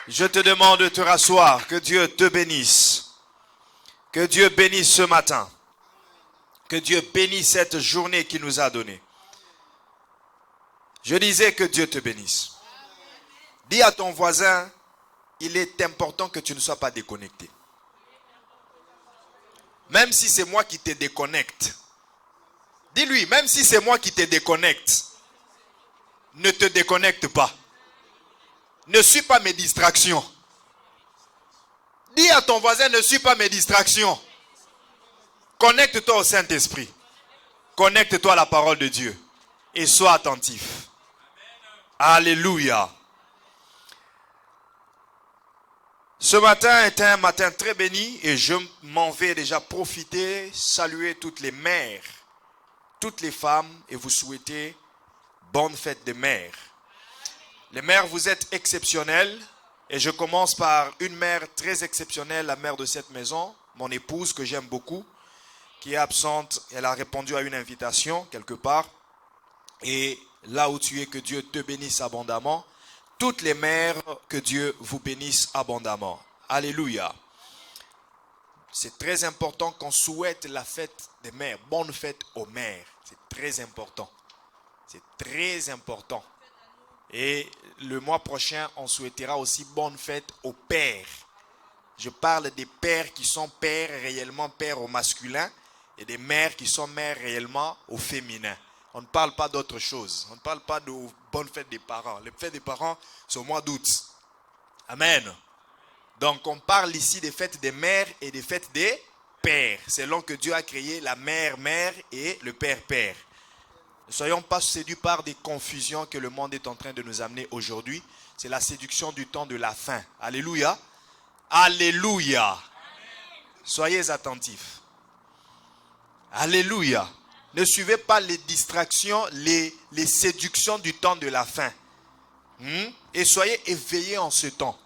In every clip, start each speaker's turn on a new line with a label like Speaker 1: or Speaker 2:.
Speaker 1: Je te demande de te rasseoir. Que Dieu te bénisse. Que Dieu bénisse ce matin. Que Dieu bénisse cette journée qu'il nous a donnée. Je disais que Dieu te bénisse. Dis à ton voisin, il est important que tu ne sois pas déconnecté. Même si c'est moi qui te déconnecte. Dis-lui, même si c'est moi qui te déconnecte, ne te déconnecte pas. Ne suis pas mes distractions. Dis à ton voisin, ne suis pas mes distractions. Connecte-toi au Saint-Esprit. Connecte-toi à la parole de Dieu. Et sois attentif. Alléluia. Ce matin est un matin très béni et je m'en vais déjà profiter, saluer toutes les mères, toutes les femmes et vous souhaiter bonne fête des mères. Les mères, vous êtes exceptionnelles et je commence par une mère très exceptionnelle, la mère de cette maison, mon épouse que j'aime beaucoup, qui est absente. Elle a répondu à une invitation quelque part et là où tu es, que Dieu te bénisse abondamment. Toutes les mères, que Dieu vous bénisse abondamment. Alléluia. C'est très important qu'on souhaite la fête des mères. Bonne fête aux mères. C'est très important. C'est très important. Et le mois prochain, on souhaitera aussi bonne fête aux pères. Je parle des pères qui sont pères réellement pères au masculin et des mères qui sont mères réellement au féminin. On ne parle pas d'autre chose. On ne parle pas de bonne fête des parents. Les fêtes des parents, c'est au mois d'août. Amen. Donc, on parle ici des fêtes des mères et des fêtes des pères. Selon que Dieu a créé la mère et le père. Ne soyons pas séduits par des confusions que le monde est en train de nous amener aujourd'hui. C'est la séduction du temps de la fin. Alléluia. Alléluia. Amen. Soyez attentifs. Alléluia. Ne suivez pas les distractions, les séductions du temps de la fin. Et soyez éveillés en ce temps.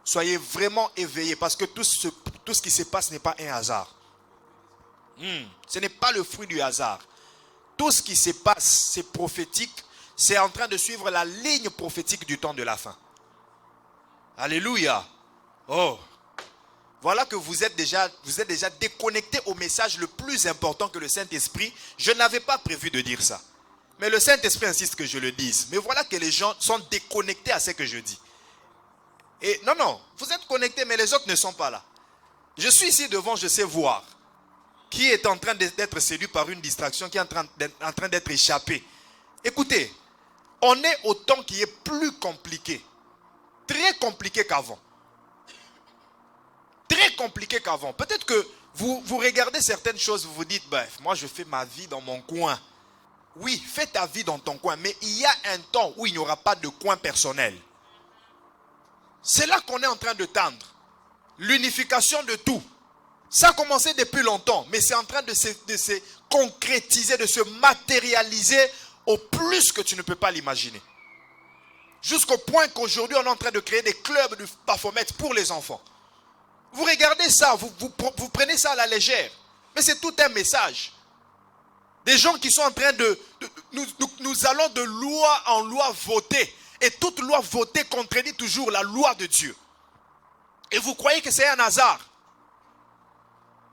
Speaker 1: Soyez vraiment éveillés parce que tout ce qui se passe n'est pas un hasard. Ce n'est pas le fruit du hasard. Tout ce qui se passe, c'est prophétique. C'est en train de suivre la ligne prophétique du temps de la fin. Alléluia. Oh. Voilà que vous êtes déjà déconnecté au message le plus important que le Saint-Esprit. Je n'avais pas prévu de dire ça. Mais le Saint-Esprit insiste que je le dise. Mais voilà que les gens sont déconnectés à ce que je dis. Et non, vous êtes connectés, mais les autres ne sont pas là. Je suis ici devant, je sais voir. Qui est en train d'être séduit par une distraction, qui est en train d'être échappé. Écoutez, on est au temps qui est plus compliqué. Très compliqué qu'avant. Très compliqué qu'avant. Peut-être que vous regardez certaines choses, vous vous dites, moi je fais ma vie dans mon coin. Oui, fais ta vie dans ton coin, mais il y a un temps où il n'y aura pas de coin personnel. C'est là qu'on est en train de tendre. L'unification de tout. Ça a commencé depuis longtemps, mais c'est en train de se concrétiser, de se matérialiser au plus que tu ne peux pas l'imaginer. Jusqu'au point qu'aujourd'hui, on est en train de créer des clubs de Baphomet pour les enfants. Vous regardez ça, vous prenez ça à la légère. Mais c'est tout un message. Des gens qui sont en train de... Nous allons de loi en loi voter. Et toute loi votée contredit toujours la loi de Dieu. Et vous croyez que c'est un hasard?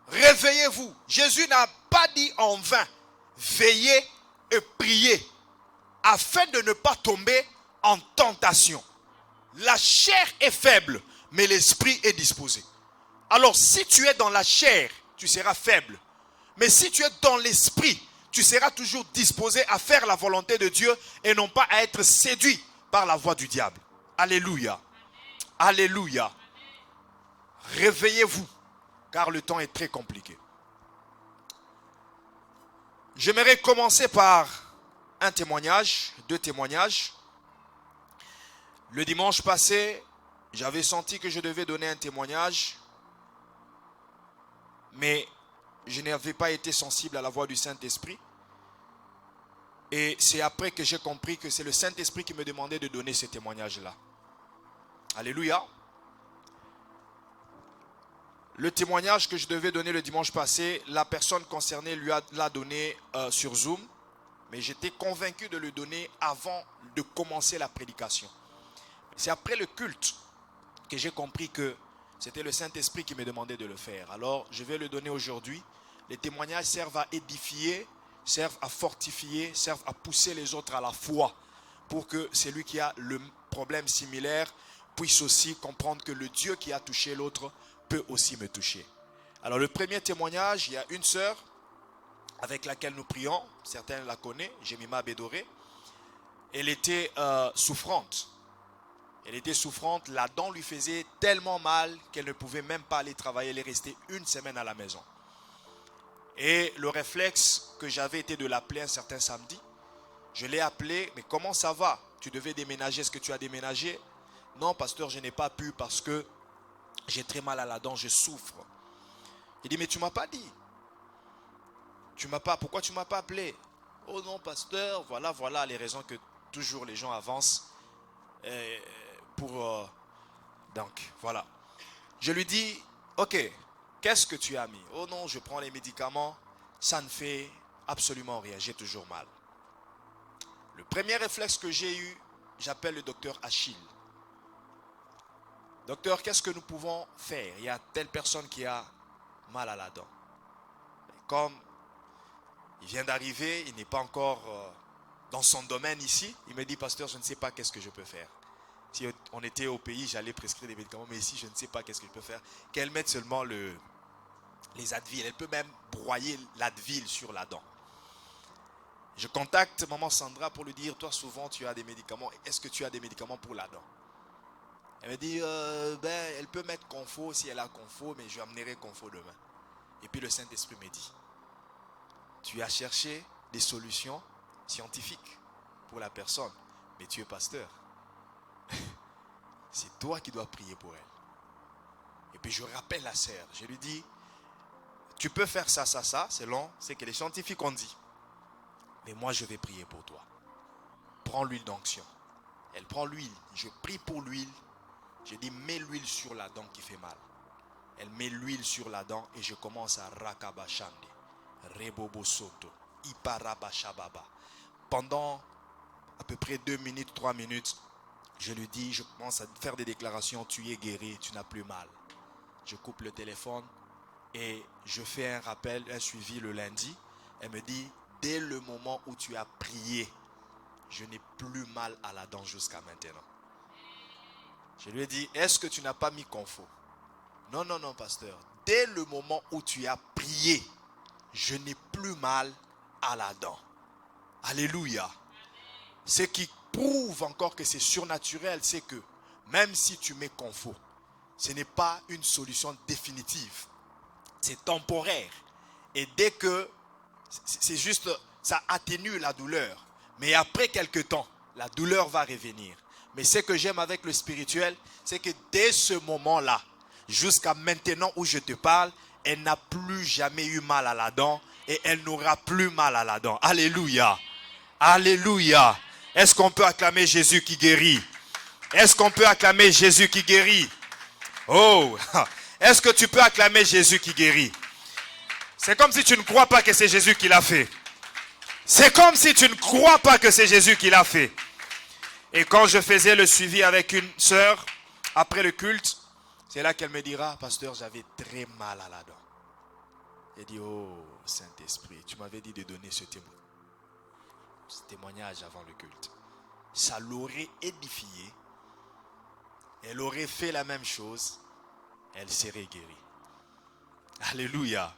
Speaker 1: Réveillez-vous. Jésus n'a pas dit en vain. Veillez et priez. Afin de ne pas tomber en tentation. La chair est faible, mais l'esprit est disposé. Alors si tu es dans la chair, tu seras faible. Mais si tu es dans l'esprit, tu seras toujours disposé à faire la volonté de Dieu et non pas à être séduit par la voix du diable. Alléluia. Alléluia. Réveillez-vous, car le temps est très compliqué. J'aimerais commencer par un témoignage, 2 témoignages. Le dimanche passé, j'avais senti que je devais donner un témoignage, mais je n'avais pas été sensible à la voix du Saint-Esprit. Et c'est après que j'ai compris que c'est le Saint-Esprit qui me demandait de donner ce témoignage-là. Alléluia. Le témoignage que je devais donner le dimanche passé, la personne concernée l'a donné sur Zoom. Mais j'étais convaincu de le donner avant de commencer la prédication. C'est après le culte que j'ai compris que c'était le Saint-Esprit qui me demandait de le faire. Alors, je vais le donner aujourd'hui. Les témoignages servent à édifier, servent à fortifier, servent à pousser les autres à la foi, pour que celui qui a le problème similaire puisse aussi comprendre que le Dieu qui a touché l'autre peut aussi me toucher. Alors, le premier témoignage, il y a une sœur avec laquelle nous prions, certains la connaissent, Jemima Bédoré. Elle était souffrante. Elle était souffrante, la dent lui faisait tellement mal qu'elle ne pouvait même pas aller travailler. Elle est restée une semaine à la maison. Et le réflexe que j'avais été de l'appeler un certain samedi. Je l'ai appelé, mais comment ça va? Tu devais déménager, est-ce que tu as déménagé? Non, pasteur, je n'ai pas pu parce que j'ai très mal à la dent, je souffre. Il dit, mais tu ne m'as pas dit. Pourquoi tu ne m'as pas appelé? Oh non, pasteur, voilà les raisons que toujours les gens avancent. Donc, voilà. Je lui dis, ok, qu'est-ce que tu as mis? Oh non, je prends les médicaments, ça ne fait absolument rien, j'ai toujours mal. Le premier réflexe que j'ai eu, j'appelle le docteur Achille. Docteur, qu'est-ce que nous pouvons faire? Il y a telle personne qui a mal à la dent. Comme il vient d'arriver, il n'est pas encore dans son domaine ici, il me dit, pasteur, je ne sais pas qu'est-ce que je peux faire. Si on était au pays, j'allais prescrire des médicaments, mais ici, je ne sais pas qu'est-ce que je peux faire. Qu'elle mette seulement les Advil. Elle peut même broyer l'Advil sur la dent. Je contacte maman Sandra pour lui dire, toi, souvent, tu as des médicaments. Est-ce que tu as des médicaments pour la dent? Elle me dit, elle peut mettre Confo si elle a Confo, mais je amènerai Confo demain. Et puis le Saint-Esprit me dit, tu as cherché des solutions scientifiques pour la personne, mais tu es pasteur. C'est toi qui dois prier pour elle. Et puis je rappelle la sœur. Je lui dis, tu peux faire ça, selon ce que les scientifiques ont dit. Mais moi je vais prier pour toi. Prends l'huile d'onction. Elle prend l'huile. Je prie pour l'huile. Je dis, mets l'huile sur la dent qui fait mal. Elle met l'huile sur la dent et je commence à rakabashande. Rebobo soto. Iparabashababa. Pendant à peu près 2 minutes, 3 minutes, je lui dis, je commence à faire des déclarations, tu es guéri, tu n'as plus mal. Je coupe le téléphone et je fais un rappel, un suivi le lundi. Elle me dit, dès le moment où tu as prié, je n'ai plus mal à la dent jusqu'à maintenant. Je lui ai dit, est-ce que tu n'as pas mis Confo? Non, pasteur. Dès le moment où tu as prié, je n'ai plus mal à la dent. Alléluia. Ce qui prouve encore que c'est surnaturel, c'est que même si tu mets Confo, ce n'est pas une solution définitive. C'est temporaire. Et dès que, c'est juste, ça atténue la douleur. Mais après quelque temps, la douleur va revenir. Mais ce que j'aime avec le spirituel, c'est que dès ce moment-là, jusqu'à maintenant où je te parle, elle n'a plus jamais eu mal à la dent et elle n'aura plus mal à la dent. Alléluia. Alléluia. Est-ce qu'on peut acclamer Jésus qui guérit? Est-ce qu'on peut acclamer Jésus qui guérit? Oh, est-ce que tu peux acclamer Jésus qui guérit? C'est comme si tu ne crois pas que c'est Jésus qui l'a fait. C'est comme si tu ne crois pas que c'est Jésus qui l'a fait. Et quand je faisais le suivi avec une sœur, après le culte, c'est là qu'elle me dira, pasteur, j'avais très mal à la dent. J'ai dit, oh Saint-Esprit, tu m'avais dit de donner ce témoignage avant le culte. Ça l'aurait édifiée. Elle aurait fait la même chose. Elle serait guérie. Alléluia.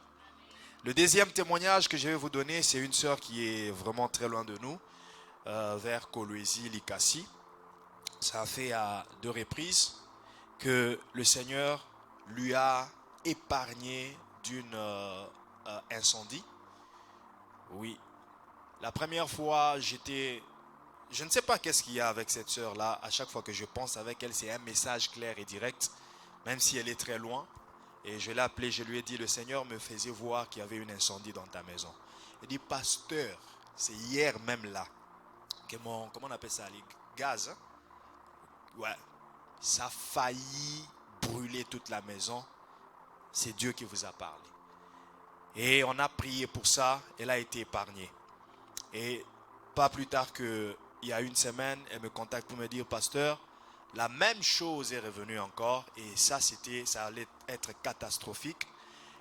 Speaker 1: Le deuxième témoignage que je vais vous donner, c'est une sœur qui est vraiment très loin de nous, vers Kolwezi, Likasi. Ça a fait à 2 reprises que le Seigneur lui a épargné d'une incendie. Oui. La première fois, je ne sais pas qu'est-ce qu'il y a avec cette sœur-là. À chaque fois que je pense avec elle, c'est un message clair et direct, même si elle est très loin. Et je l'ai appelée, je lui ai dit, le Seigneur me faisait voir qu'il y avait un incendie dans ta maison. Il dit, pasteur, c'est hier même là, que comment on appelle ça, les gaz, hein? Ouais, ça a failli brûler toute la maison. C'est Dieu qui vous a parlé. Et on a prié pour ça, elle a été épargnée. Et pas plus tard qu'il y a une semaine, elle me contacte pour me dire, pasteur, la même chose est revenue encore. Et ça allait être catastrophique.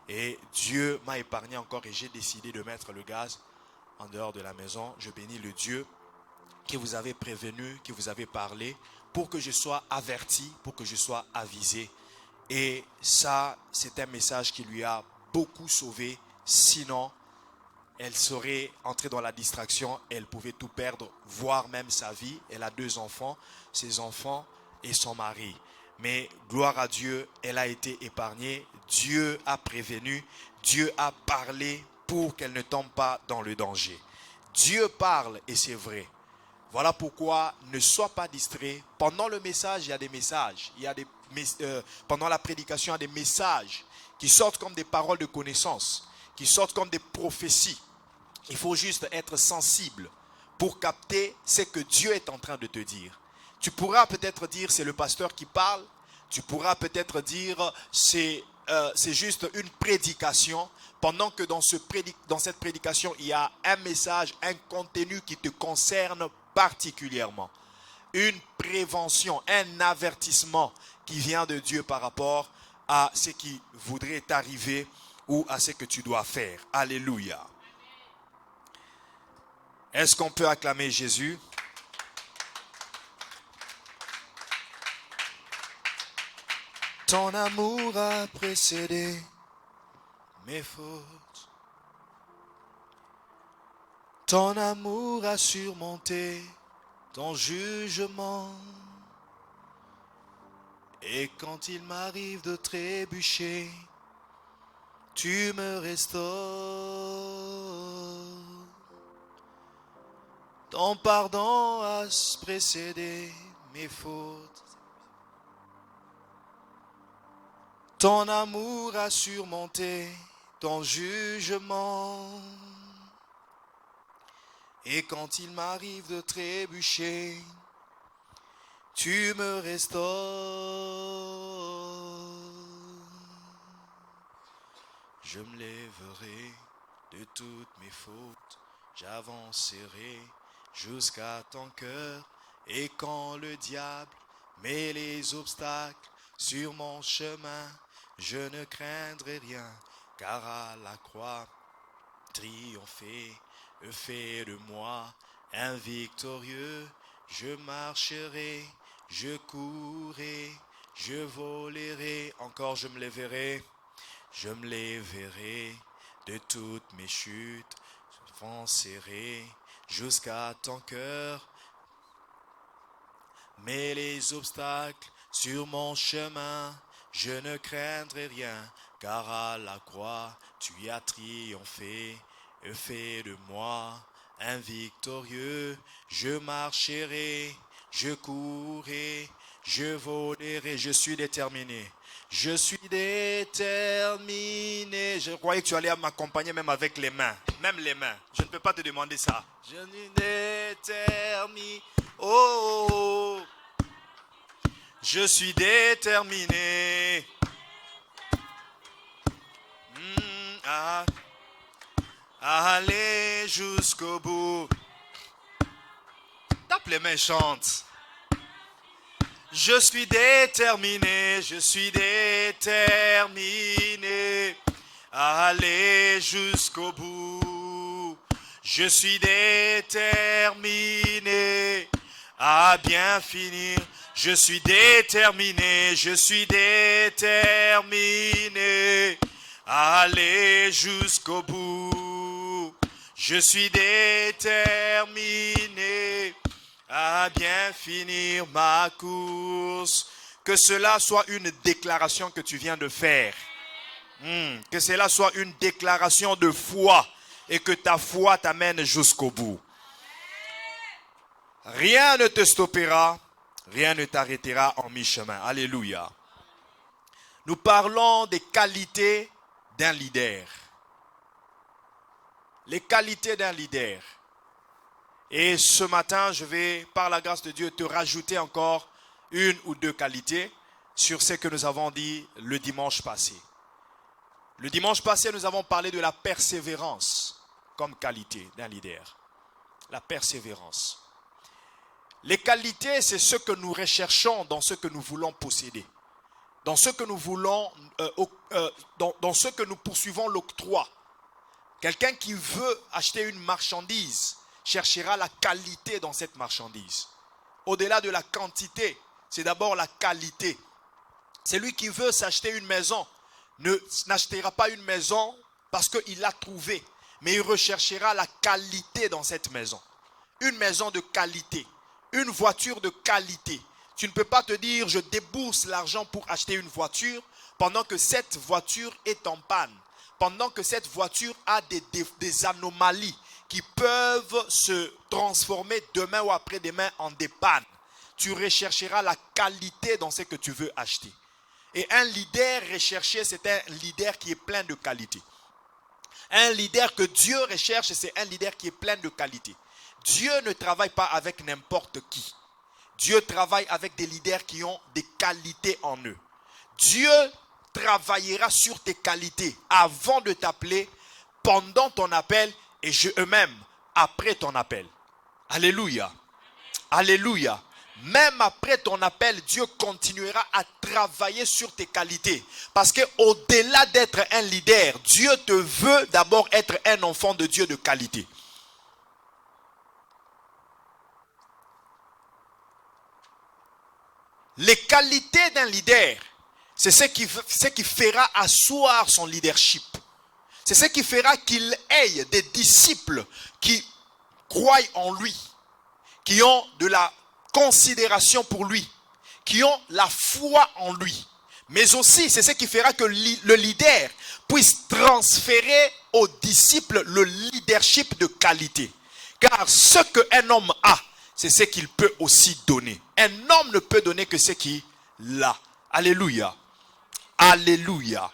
Speaker 1: Et Dieu m'a épargné encore et j'ai décidé de mettre le gaz en dehors de la maison. Je bénis le Dieu qui vous avait prévenu, qui vous avait parlé, pour que je sois averti, pour que je sois avisé. Et ça, c'est un message qui lui a beaucoup sauvé. Sinon, elle serait entrée dans la distraction, elle pouvait tout perdre, voire même sa vie. Elle a 2 enfants, ses enfants et son mari. Mais gloire à Dieu, elle a été épargnée. Dieu a prévenu, Dieu a parlé pour qu'elle ne tombe pas dans le danger. Dieu parle et c'est vrai. Voilà pourquoi ne sois pas distrait. Pendant le message, il y a des messages. Pendant la prédication, il y a des messages qui sortent comme des paroles de connaissance, qui sortent comme des prophéties. Il faut juste être sensible pour capter ce que Dieu est en train de te dire. Tu pourras peut-être dire c'est le pasteur qui parle. Tu pourras peut-être dire c'est juste une prédication. Pendant que dans cette prédication, il y a un message, un contenu qui te concerne particulièrement. Une prévention, un avertissement qui vient de Dieu par rapport à ce qui voudrait t'arriver ou à ce que tu dois faire. Alléluia. Est-ce qu'on peut acclamer Jésus? Ton amour a précédé mes fautes. Ton amour a surmonté ton jugement. Et quand il m'arrive de trébucher, tu me restaures. Ton pardon a précédé mes fautes. Ton amour a surmonté ton jugement. Et quand il m'arrive de trébucher, tu me restaures. Je me lèverai de toutes mes fautes, j'avancerai jusqu'à ton cœur. Et quand le diable met les obstacles sur mon chemin, je ne craindrai rien, car à la croix, triomphé, fait de moi un victorieux. Je marcherai, je courrai, je volerai, encore je me lèverai de toutes mes chutes, j'avancerai jusqu'à ton cœur. Mais les obstacles sur mon chemin, je ne craindrai rien, car à la croix, tu as triomphé, et fait de moi un victorieux. Je marcherai, je courrai, je volerai, je suis déterminé. Je suis déterminé. Je croyais que tu allais m'accompagner même avec les mains. Même les mains. Je ne peux pas te demander ça. Je suis déterminé. Oh, je suis déterminé. Aller jusqu'au bout. Tape les mains, chante. Je suis déterminé, à aller jusqu'au bout. Je suis déterminé à bien finir. Je suis déterminé, à aller jusqu'au bout. Je suis déterminé à bien finir ma course. Que cela soit une déclaration que tu viens de faire. Que cela soit une déclaration de foi et que ta foi t'amène jusqu'au bout. Rien ne te stoppera, rien ne t'arrêtera en mi-chemin. Alléluia. Nous parlons des qualités d'un leader. Les qualités d'un leader. Et ce matin, je vais, par la grâce de Dieu, te rajouter encore 1 ou 2 qualités sur ce que nous avons dit le dimanche passé. Le dimanche passé, nous avons parlé de la persévérance comme qualité d'un leader. La persévérance. Les qualités, c'est ce que nous recherchons dans ce que nous voulons posséder. Dans ce que nous voulons, dans ce que nous poursuivons l'octroi. Quelqu'un qui veut acheter une marchandise cherchera la qualité dans cette marchandise. Au-delà de la quantité, c'est d'abord la qualité. Celui qui veut s'acheter une maison n'achètera pas une maison parce qu'il l'a trouvée, mais il recherchera la qualité dans cette maison. Une maison de qualité, une voiture de qualité. Tu ne peux pas te dire, je débourse l'argent pour acheter une voiture pendant que cette voiture est en panne, pendant que cette voiture a des anomalies qui peuvent se transformer demain ou après-demain en des pannes. Tu rechercheras la qualité dans ce que tu veux acheter. Et un leader recherché, c'est un leader qui est plein de qualité. Un leader que Dieu recherche, c'est un leader qui est plein de qualité. Dieu ne travaille pas avec n'importe qui. Dieu travaille avec des leaders qui ont des qualités en eux. Dieu travaillera sur tes qualités avant de t'appeler, pendant ton appel et eux-mêmes après ton appel. Alléluia. Alléluia. Même après ton appel, Dieu continuera à travailler sur tes qualités. Parce qu'au-delà d'être un leader, Dieu te veut d'abord être un enfant de Dieu de qualité. Les qualités d'un leader, c'est ce qui fera asseoir son leadership. C'est ce qui fera qu'il ait des disciples qui croient en lui, qui ont de la considération pour lui, qui ont la foi en lui. Mais aussi, c'est ce qui fera que le leader puisse transférer aux disciples le leadership de qualité. Car ce qu'un homme a, c'est ce qu'il peut aussi donner. Un homme ne peut donner que ce qu'il a. Alléluia. Alléluia.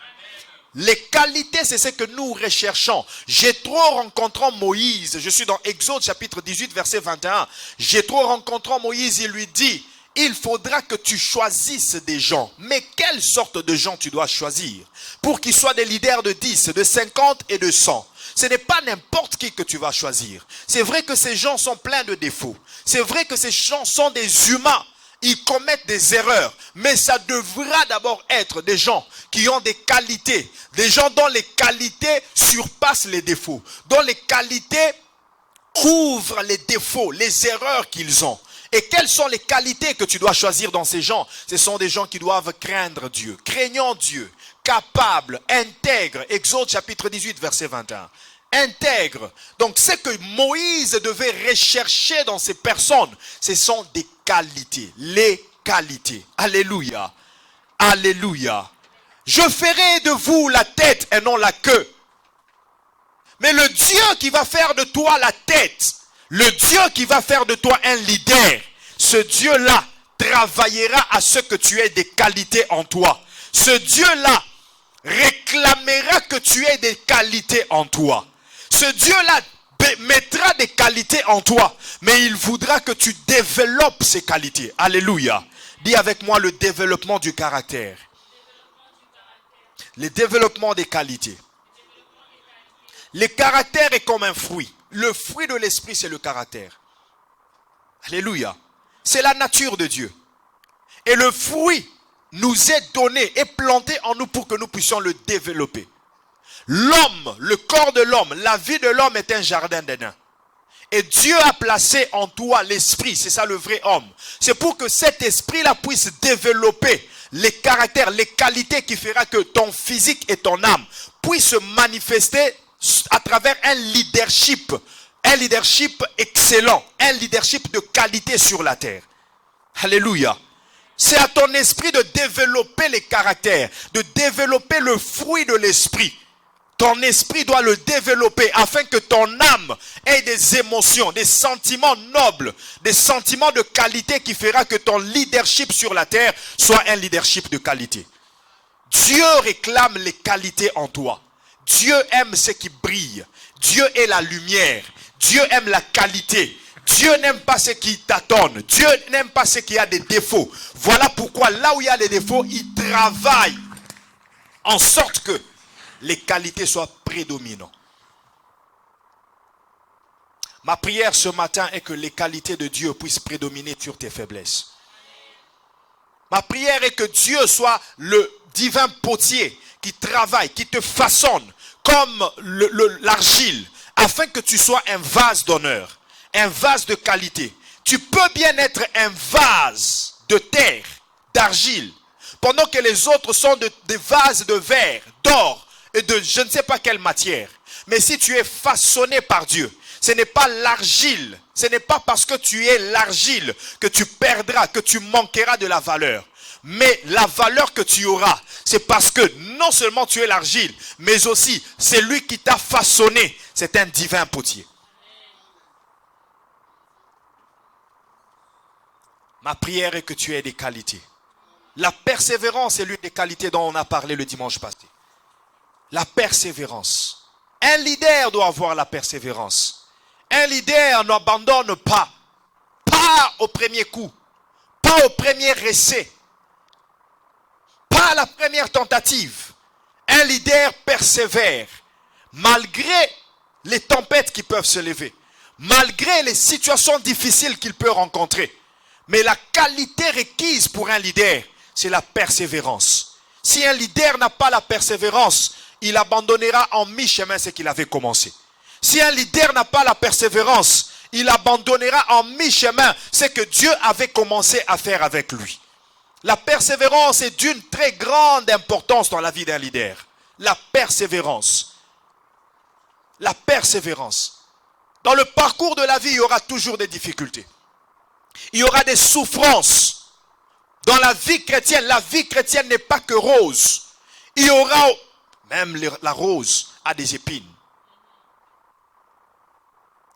Speaker 1: Les qualités, c'est ce que nous recherchons. Jéthro rencontrant Moïse, je suis dans Exode chapitre 18, verset 21. Jéthro rencontrant Moïse, il lui dit, il faudra que tu choisisses des gens. Mais quelle sorte de gens tu dois choisir? Pour qu'ils soient des leaders de 10, de 50 et de 100. Ce n'est pas n'importe qui que tu vas choisir. C'est vrai que ces gens sont pleins de défauts. C'est vrai que ces gens sont des humains. Ils commettent des erreurs. Mais ça devra d'abord être des gens qui ont des qualités. Des gens dont les qualités surpassent les défauts. Dont les qualités couvrent les défauts, les erreurs qu'ils ont. Et quelles sont les qualités que tu dois choisir dans ces gens? Ce sont des gens qui doivent craindre Dieu, craignant Dieu, capables, intègres. Exode chapitre 18, verset 21. Intègres. Donc ce que Moïse devait rechercher dans ces personnes, ce sont des qualités. Les qualités. Alléluia. Alléluia. Je ferai de vous la tête et non la queue. Mais le Dieu qui va faire de toi la tête, le Dieu qui va faire de toi un leader, ce Dieu-là travaillera à ce que tu aies des qualités en toi. Ce Dieu-là réclamera que tu aies des qualités en toi. Ce Dieu-là mettra des qualités en toi, mais il voudra que tu développes ces qualités. Alléluia. Dis avec moi le développement du caractère. Le développement des qualités. Le caractère est comme un fruit. Le fruit de l'esprit, c'est le caractère. Alléluia. C'est la nature de Dieu. Et le fruit nous est donné et planté en nous pour que nous puissions le développer. L'homme, le corps de l'homme, la vie de l'homme est un jardin d'Éden. Et Dieu a placé en toi l'esprit, c'est ça le vrai homme. C'est pour que cet esprit-là puisse développer les caractères, les qualités qui fera que ton physique et ton âme puissent se manifester à travers un leadership excellent, un leadership de qualité sur la terre. Alléluia. C'est à ton esprit de développer les caractères, de développer le fruit de l'esprit. Ton esprit doit le développer afin que ton âme ait des émotions, des sentiments nobles, des sentiments de qualité qui fera que ton leadership sur la terre soit un leadership de qualité. Dieu réclame les qualités en toi. Dieu aime ce qui brille. Dieu est la lumière. Dieu aime la qualité. Dieu n'aime pas ce qui tâtonne. Dieu n'aime pas ce qui a des défauts. Voilà pourquoi là où il y a des défauts, il travaille en sorte que les qualités soient prédominantes. Ma prière ce matin est que les qualités de Dieu puissent prédominer sur tes faiblesses. Ma prière est que Dieu soit le divin potier qui travaille, qui te façonne comme l'argile, afin que tu sois un vase d'honneur, un vase de qualité. Tu peux bien être un vase de terre, d'argile, pendant que les autres sont des vases de verre, d'or et de je ne sais pas quelle matière. Mais si tu es façonné par Dieu, ce n'est pas l'argile, ce n'est pas parce que tu es l'argile que tu perdras, que tu manqueras de la valeur. Mais la valeur que tu auras, c'est parce que non seulement tu es l'argile, mais aussi c'est lui qui t'a façonné. C'est un divin potier. Ma prière est que tu aies des qualités. La persévérance est l'une des qualités dont on a parlé le dimanche passé. La persévérance. Un leader doit avoir la persévérance. Un leader n'abandonne pas. Pas au premier coup. Pas au premier essai. Pas à la première tentative. Un leader persévère. Malgré les tempêtes qui peuvent se lever. Malgré les situations difficiles qu'il peut rencontrer. Mais la qualité requise pour un leader, c'est la persévérance. Si un leader n'a pas la persévérance, il abandonnera en mi-chemin ce qu'il avait commencé. Si un leader n'a pas la persévérance, il abandonnera en mi-chemin ce que Dieu avait commencé à faire avec lui. La persévérance est d'une très grande importance dans la vie d'un leader. La persévérance. La persévérance. Dans le parcours de la vie, il y aura toujours des difficultés. Il y aura des souffrances. Dans la vie chrétienne n'est pas que rose. Il y aura, même la rose a des épines.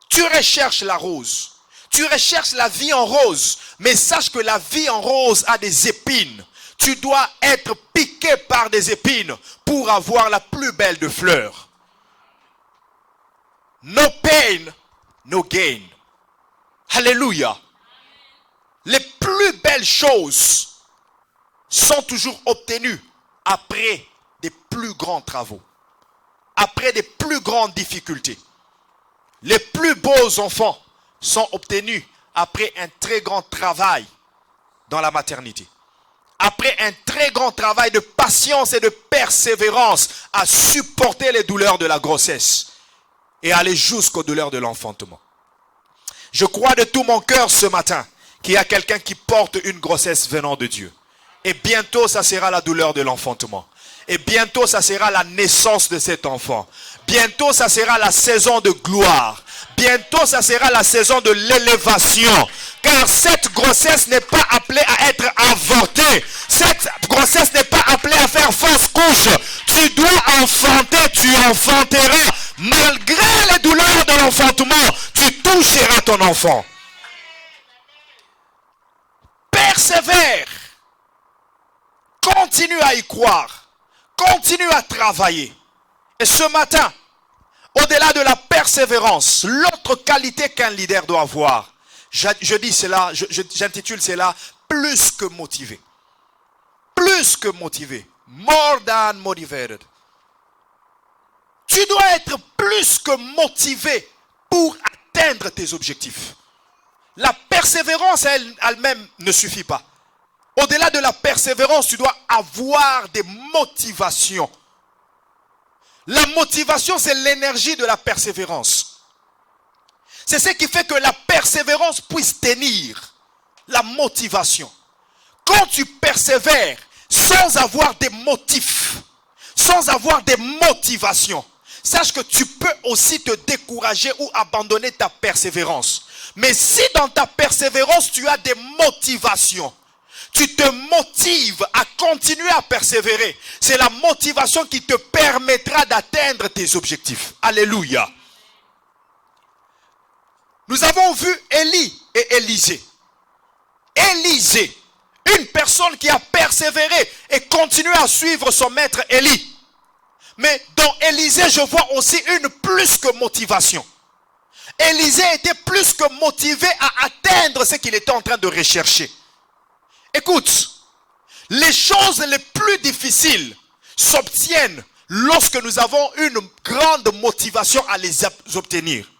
Speaker 1: Tu recherches la rose. Tu recherches la vie en rose. Mais sache que la vie en rose a des épines. Tu dois être piqué par des épines pour avoir la plus belle de fleurs. No pain, no gain. Alléluia. Les plus belles choses sont toujours obtenues après des plus grands travaux, après des plus grandes difficultés. Les plus beaux enfants sont obtenus après un très grand travail dans la maternité. Après un très grand travail de patience et de persévérance à supporter les douleurs de la grossesse et aller jusqu'aux douleurs de l'enfantement. Je crois de tout mon cœur ce matin qu'il y a quelqu'un qui porte une grossesse venant de Dieu. Et bientôt, ça sera la douleur de l'enfantement. Et bientôt, ça sera la naissance de cet enfant. Bientôt, ça sera la saison de gloire. Bientôt, ça sera la saison de l'élévation. Car cette grossesse n'est pas appelée à être avortée. Cette grossesse n'est pas appelée à faire fausse couche. Tu dois enfanter, tu enfanteras. Malgré les douleurs de l'enfantement, tu toucheras ton enfant. Persévère. Continue à y croire. Continue à travailler. Et ce matin, au-delà de la persévérance, l'autre qualité qu'un leader doit avoir, je dis cela, j'intitule cela plus que motivé. Plus que motivé. More than motivated. Tu dois être plus que motivé pour atteindre tes objectifs. La persévérance elle-même ne suffit pas. Au-delà de la persévérance, tu dois avoir des motivations. La motivation, c'est l'énergie de la persévérance. C'est ce qui fait que la persévérance puisse tenir. La motivation. Quand tu persévères sans avoir des motifs, sans avoir des motivations, sache que tu peux aussi te décourager ou abandonner ta persévérance. Mais si dans ta persévérance, tu as des motivations, tu te motives à continuer à persévérer. C'est la motivation qui te permettra d'atteindre tes objectifs. Alléluia. Nous avons vu Élie et Élisée. Élisée, une personne qui a persévéré et continué à suivre son maître Élie. Mais dans Élisée, je vois aussi une plus que motivation. Élisée était plus que motivé à atteindre ce qu'il était en train de rechercher. Écoute, les choses les plus difficiles s'obtiennent lorsque nous avons une grande motivation à les obtenir.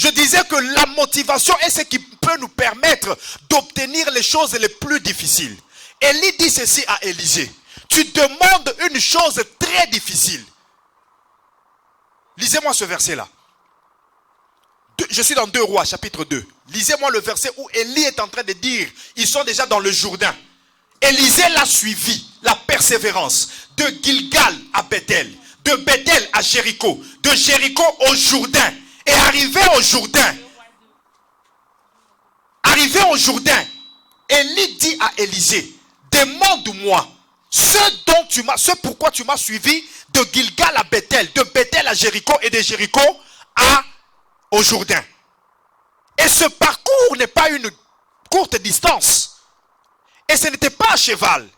Speaker 1: Je disais que la motivation est ce qui peut nous permettre d'obtenir les choses les plus difficiles. Élie dit ceci à Élisée. Tu demandes une chose très difficile. Lisez-moi ce verset-là. Je suis dans 2 Rois, chapitre 2. Lisez-moi le verset où Élie est en train de dire, ils sont déjà dans le Jourdain. Élisée l'a suivi, la persévérance, de Gilgal à Bethel, de Bethel à Jéricho, de Jéricho au Jourdain. Et arrivé au Jourdain, Élie dit à Élisée, demande-moi ce pourquoi tu m'as suivi de Gilgal à Bethel, de Bethel à Jéricho et de Jéricho au Jourdain. Et ce parcours n'est pas une courte distance. Et ce n'était pas à cheval,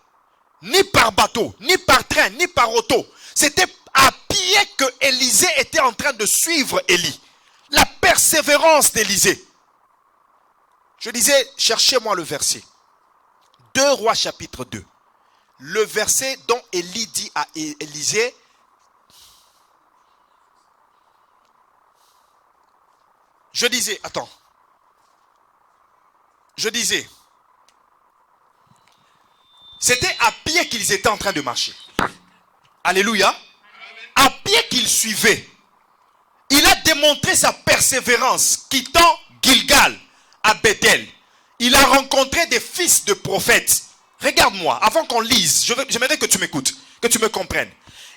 Speaker 1: ni par bateau, ni par train, ni par auto. C'était à pied que Élisée était en train de suivre Élie. La persévérance d'Élisée. Je disais, cherchez-moi le verset. 2 Rois chapitre 2. Le verset dont Élie dit à Élisée, je disais, c'était à pied qu'ils étaient en train de marcher. Alléluia. À pied qu'ils suivaient. Il a démontré sa persévérance, quittant Gilgal à Bethel. Il a rencontré des fils de prophètes. Regarde-moi, avant qu'on lise, j'aimerais que tu m'écoutes, que tu me comprennes.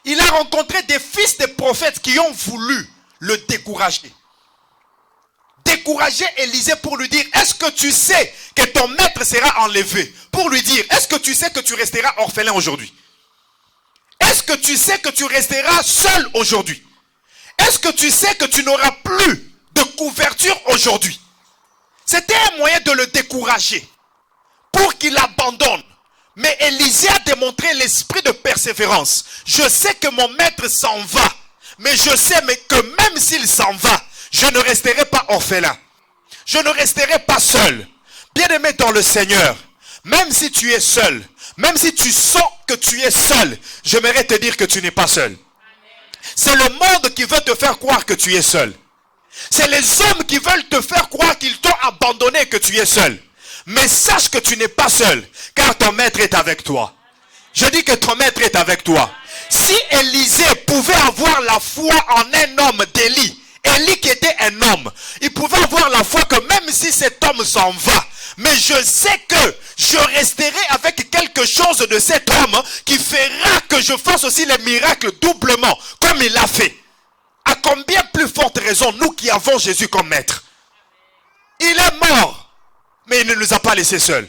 Speaker 1: Il a rencontré des fils de prophètes qui ont voulu le décourager. Décourager Élisée pour lui dire, est-ce que tu sais que ton maître sera enlevé? Pour lui dire, est-ce que tu sais que tu resteras orphelin aujourd'hui? Est-ce que tu sais que tu resteras seul aujourd'hui? Est-ce que tu sais que tu n'auras plus de couverture aujourd'hui? C'était un moyen de le décourager pour qu'il abandonne. Mais Élisée a démontré l'esprit de persévérance. Je sais que mon maître s'en va, mais je sais que même s'il s'en va, je ne resterai pas orphelin. Je ne resterai pas seul. Bien-aimé dans le Seigneur, même si tu es seul, même si tu sens que tu es seul, j'aimerais te dire que tu n'es pas seul. C'est le monde qui veut te faire croire que tu es seul. C'est les hommes qui veulent te faire croire qu'ils t'ont abandonné et que tu es seul. Mais sache que tu n'es pas seul, car ton maître est avec toi. Je dis que ton maître est avec toi. Si Élisée pouvait avoir la foi en un homme d'Élie, Élie qui était un homme, il pouvait avoir la foi que même si cet homme s'en va, mais je sais que je resterai avec quelque chose de cet homme qui fera que je fasse aussi les miracles doublement, comme il l'a fait. À combien plus forte raison, nous qui avons Jésus comme maître? Il est mort, mais il ne nous a pas laissés seuls.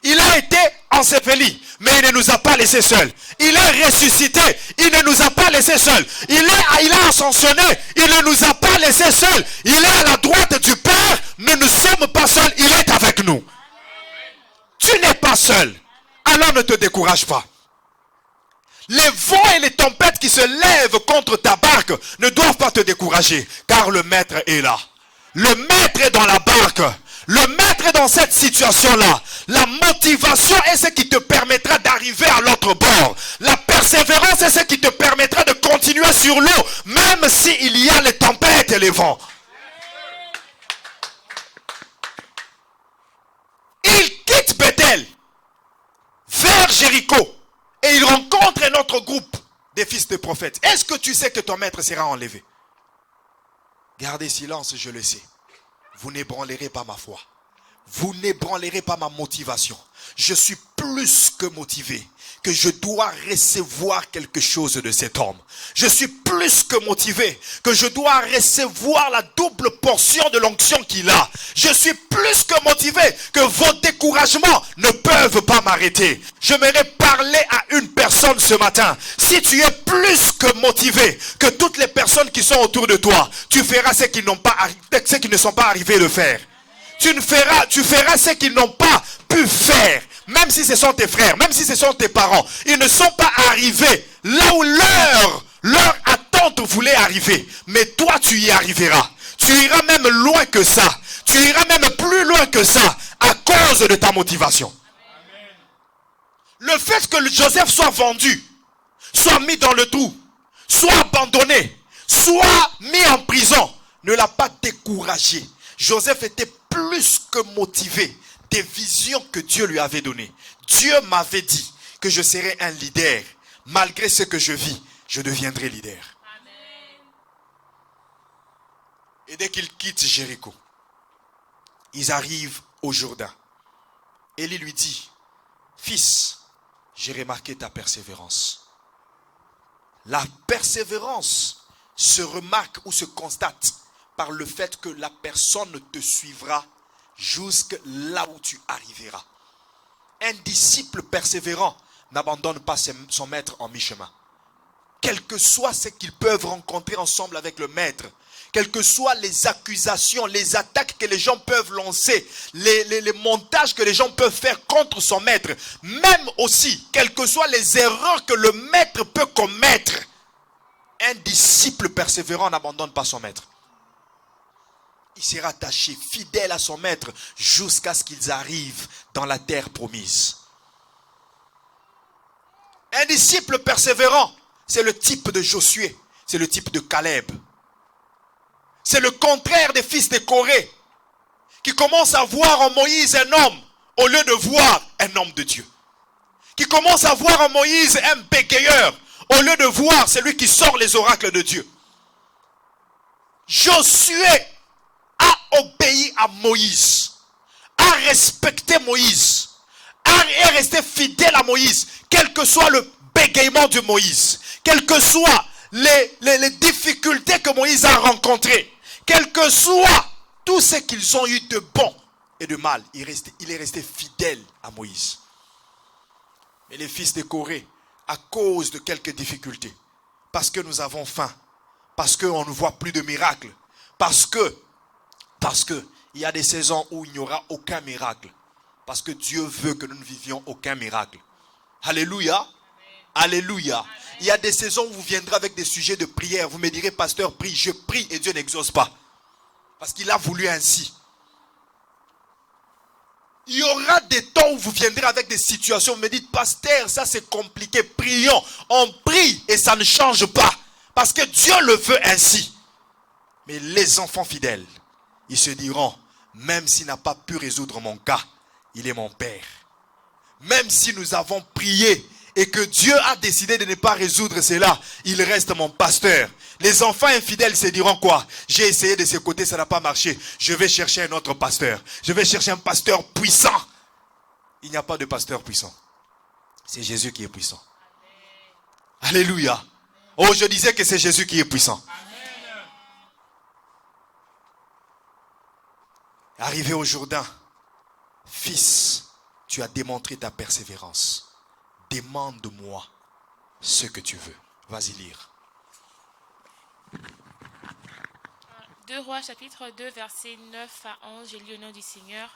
Speaker 1: Il a été enseveli, mais il ne nous a pas laissés seuls. Il est ressuscité, il ne nous a pas laissés seuls. Il a ascensionné, il ne nous a pas laissés seuls. Il est à la droite du Père, nous ne sommes pas seuls, il est avec nous. Tu n'es pas seul, alors ne te décourage pas. Les vents et les tempêtes qui se lèvent contre ta barque ne doivent pas te décourager, car le maître est là. Le maître est dans la barque. Le maître est dans cette situation-là. La motivation est ce qui te permettra d'arriver à l'autre bord. La persévérance est ce qui te permettra de continuer sur l'eau, même s'il y a les tempêtes et les vents. Il quitte Bethel vers Jéricho et il rencontre un autre groupe des fils de prophètes. Est-ce que tu sais que ton maître sera enlevé? Gardez silence, je le sais. Vous n'ébranlerez pas ma foi. Vous n'ébranlerez pas ma motivation. Je suis plus que motivé, que je dois recevoir quelque chose de cet homme. Je suis plus que motivé, que je dois recevoir la double portion de l'onction qu'il a. Je suis plus que motivé, que vos découragements ne peuvent pas m'arrêter. J'aimerais parler à une personne ce matin. Si tu es plus que motivé que toutes les personnes qui sont autour de toi, tu feras ce qu'ils ne sont pas arrivés de faire. Tu feras ce qu'ils n'ont pas pu faire. Même si ce sont tes frères, même si ce sont tes parents, ils ne sont pas arrivés là où leur attente voulait arriver. Mais toi, tu y arriveras. Tu iras même loin que ça. Tu iras même plus loin que ça à cause de ta motivation. Amen. Le fait que Joseph soit vendu, soit mis dans le trou, soit abandonné, soit mis en prison, ne l'a pas découragé. Joseph était plus que motivé des visions que Dieu lui avait données. Dieu m'avait dit que je serais un leader. Malgré ce que je vis, je deviendrai leader. Amen. Et dès qu'ils quittent Jéricho, ils arrivent au Jourdain. Élie lui dit, fils, j'ai remarqué ta persévérance. La persévérance se remarque ou se constate par le fait que la personne te suivra jusque là où tu arriveras. Un disciple persévérant n'abandonne pas son maître en mi-chemin. Quel que soit ce qu'ils peuvent rencontrer ensemble avec le maître, quelles que soient les accusations, les attaques que les gens peuvent lancer, les montages que les gens peuvent faire contre son maître, même aussi, quelles que soient les erreurs que le maître peut commettre, un disciple persévérant n'abandonne pas son maître. Il sera attaché, fidèle à son maître, jusqu'à ce qu'ils arrivent dans la terre promise. Un disciple persévérant, c'est le type de Josué, c'est le type de Caleb. C'est le contraire des fils de Corée, qui commencent à voir en Moïse un homme, au lieu de voir un homme de Dieu. Qui commencent à voir en Moïse un bégayeur, au lieu de voir celui qui sort les oracles de Dieu. Josué a obéi à Moïse, a respecté Moïse, est resté fidèle à Moïse, quel que soit le bégaiement de Moïse, quelles que soient les difficultés que Moïse a rencontrées, quel que soit tout ce qu'ils ont eu de bon et de mal, il est resté fidèle à Moïse. Mais les fils de Corée, à cause de quelques difficultés, parce que nous avons faim, parce qu'on ne voit plus de miracles, parce que il y a des saisons où il n'y aura aucun miracle, parce que Dieu veut que nous ne vivions aucun miracle. Alléluia. Amen. Alléluia. Amen. Il y a des saisons où vous viendrez avec des sujets de prière. Vous me direz, pasteur, prie. Je prie et Dieu n'exauce pas. Parce qu'il a voulu ainsi. Il y aura des temps où vous viendrez avec des situations. Vous me dites, pasteur, ça c'est compliqué. Prions. On prie et ça ne change pas. Parce que Dieu le veut ainsi. Mais les enfants fidèles, ils se diront, même s'il n'a pas pu résoudre mon cas, il est mon Père. Même si nous avons prié et que Dieu a décidé de ne pas résoudre cela, il reste mon pasteur. Les enfants infidèles se diront quoi? J'ai essayé de ce côté, ça n'a pas marché. Je vais chercher un autre pasteur. Je vais chercher un pasteur puissant. Il n'y a pas de pasteur puissant. C'est Jésus qui est puissant. Amen. Alléluia. Oh, je disais que c'est Jésus qui est puissant. Amen. Arrivé au Jourdain, fils, tu as démontré ta persévérance. Demande-moi ce que tu veux. Vas-y lire.
Speaker 2: 2 Rois chapitre 2 versets 9 à 11, j'ai lu au nom du Seigneur.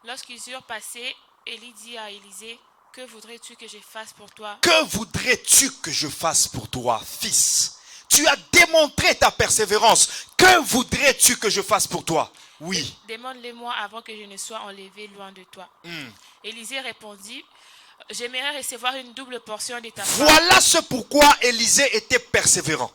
Speaker 2: Lorsqu'ils eurent passé, Élie dit à Élisée, que voudrais-tu que je fasse pour toi?
Speaker 1: Que voudrais-tu que je fasse pour toi, fils? Tu as démontré ta persévérance. Que voudrais-tu que je fasse pour toi? Oui.
Speaker 2: Demande-le-moi avant que je ne sois enlevé loin de toi. Élisée répondit, j'aimerais recevoir une double portion de ta part.
Speaker 1: Voilà ce pourquoi Élisée était persévérant.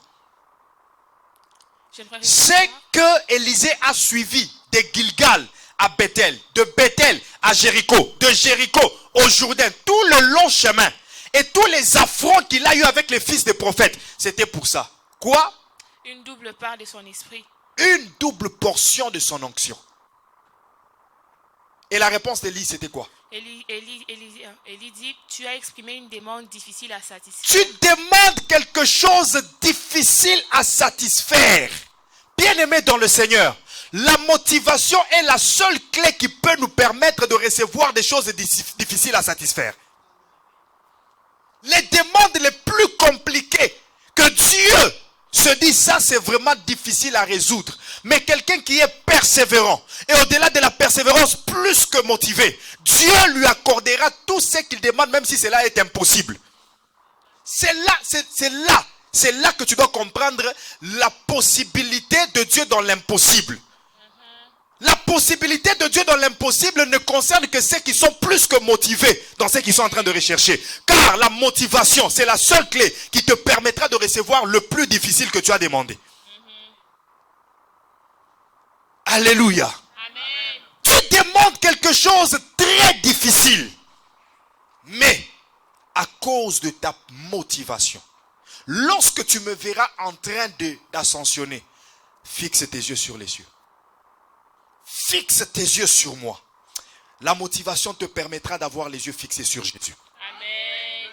Speaker 1: C'est que Élisée a suivi de Gilgal à Bethel, de Bethel à Jéricho, de Jéricho au Jourdain, tout le long chemin. Et tous les affronts qu'il a eu avec les fils des prophètes, c'était pour ça. Quoi?
Speaker 2: Une double part de son esprit.
Speaker 1: Une double portion de son onction. Et la réponse d'Élie, c'était quoi?
Speaker 2: Élie dit, tu as exprimé une demande difficile à satisfaire.
Speaker 1: Tu demandes quelque chose difficile à satisfaire. Bien-aimé dans le Seigneur, la motivation est la seule clé qui peut nous permettre de recevoir des choses difficiles à satisfaire. Les demandes les plus compliquées que Dieu se dit, ça c'est vraiment difficile à résoudre. Mais quelqu'un qui est persévérant, et au-delà de la persévérance, plus que motivé, Dieu lui accordera tout ce qu'il demande, même si cela est impossible. C'est là que tu dois comprendre la possibilité de Dieu dans l'impossible. La possibilité de Dieu dans l'impossible ne concerne que ceux qui sont plus que motivés dans ce qu'ils sont en train de rechercher. Car la motivation, c'est la seule clé qui te permettra de recevoir le plus difficile que tu as demandé. Alléluia.
Speaker 2: Amen.
Speaker 1: Tu demandes quelque chose de très difficile. Mais à cause de ta motivation, lorsque tu me verras en train d'ascensionner, fixe tes yeux sur les cieux. Fixe tes yeux sur moi. La motivation te permettra d'avoir les yeux fixés sur Jésus.
Speaker 2: Amen.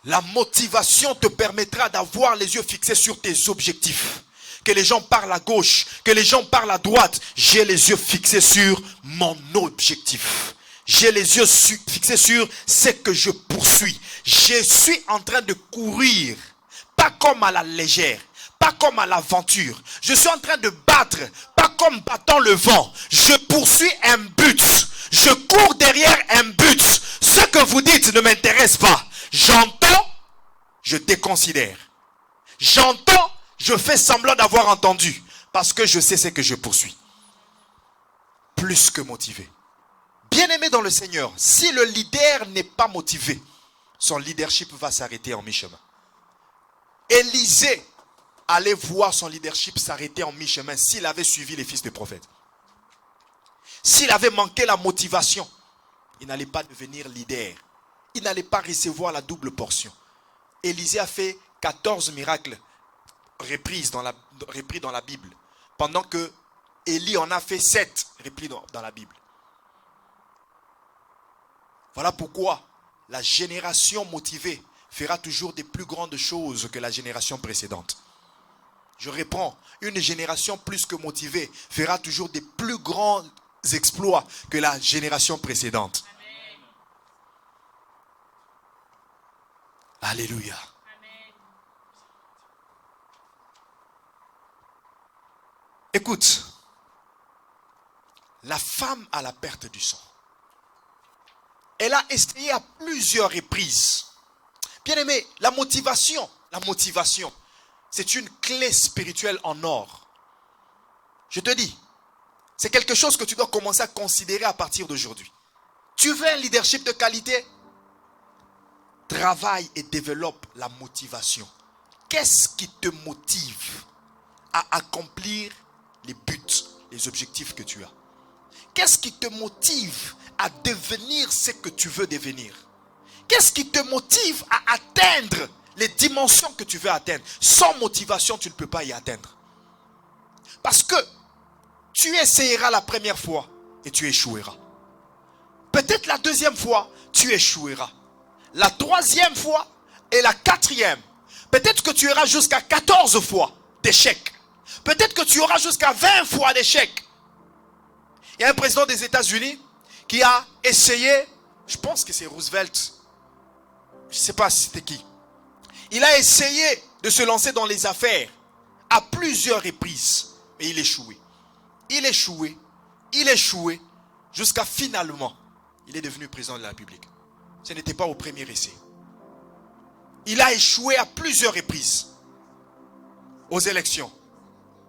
Speaker 1: La motivation te permettra d'avoir les yeux fixés sur tes objectifs. Que les gens parlent à gauche, que les gens parlent à droite. J'ai les yeux fixés sur mon objectif. J'ai les yeux fixés sur ce que je poursuis. Je suis en train de courir, pas comme à la légère, pas comme à l'aventure. Je suis en train de battre, pas comme battant le vent. Je poursuis un but. Je cours derrière un but. Ce que vous dites ne m'intéresse pas. J'entends, je déconsidère. J'entends, je fais semblant d'avoir entendu. Parce que je sais ce que je poursuis. Plus que motivé. Bien-aimé dans le Seigneur, si le leader n'est pas motivé, son leadership va s'arrêter en mi-chemin. Élisée allait voir son leadership s'arrêter en mi-chemin s'il avait suivi les fils des prophètes. S'il avait manqué la motivation, il n'allait pas devenir leader. Il n'allait pas recevoir la double portion. Élisée a fait 14 miracles repris dans la Bible, pendant que Élie en a fait 7 repris dans la Bible. Voilà pourquoi la génération motivée fera toujours des plus grandes choses que la génération précédente. Je reprends, une génération plus que motivée fera toujours des plus grands exploits que la génération précédente.
Speaker 2: Amen.
Speaker 1: Alléluia.
Speaker 2: Amen.
Speaker 1: Écoute, la femme à la perte du sang, elle a essayé à plusieurs reprises. Bien aimé, la motivation, c'est une clé spirituelle en or. Je te dis, c'est quelque chose que tu dois commencer à considérer à partir d'aujourd'hui. Tu veux un leadership de qualité? Travaille et développe la motivation. Qu'est-ce qui te motive à accomplir les buts, les objectifs que tu as? Qu'est-ce qui te motive à devenir ce que tu veux devenir? Qu'est-ce qui te motive à atteindre les dimensions que tu veux atteindre? Sans motivation, tu ne peux pas y atteindre. Parce que tu essayeras la première fois et tu échoueras. Peut-être la deuxième fois, tu échoueras. La troisième fois et la quatrième. Peut-être que tu auras jusqu'à 14 fois d'échec. Peut-être que tu auras jusqu'à 20 fois d'échec. Il y a un président des États-Unis qui a essayé, je pense que c'est Roosevelt, je ne sais pas si c'était qui. Il a essayé de se lancer dans les affaires à plusieurs reprises, mais il échouait. Il échouait, jusqu'à finalement, il est devenu président de la République. Ce n'était pas au premier essai. Il a échoué à plusieurs reprises aux élections.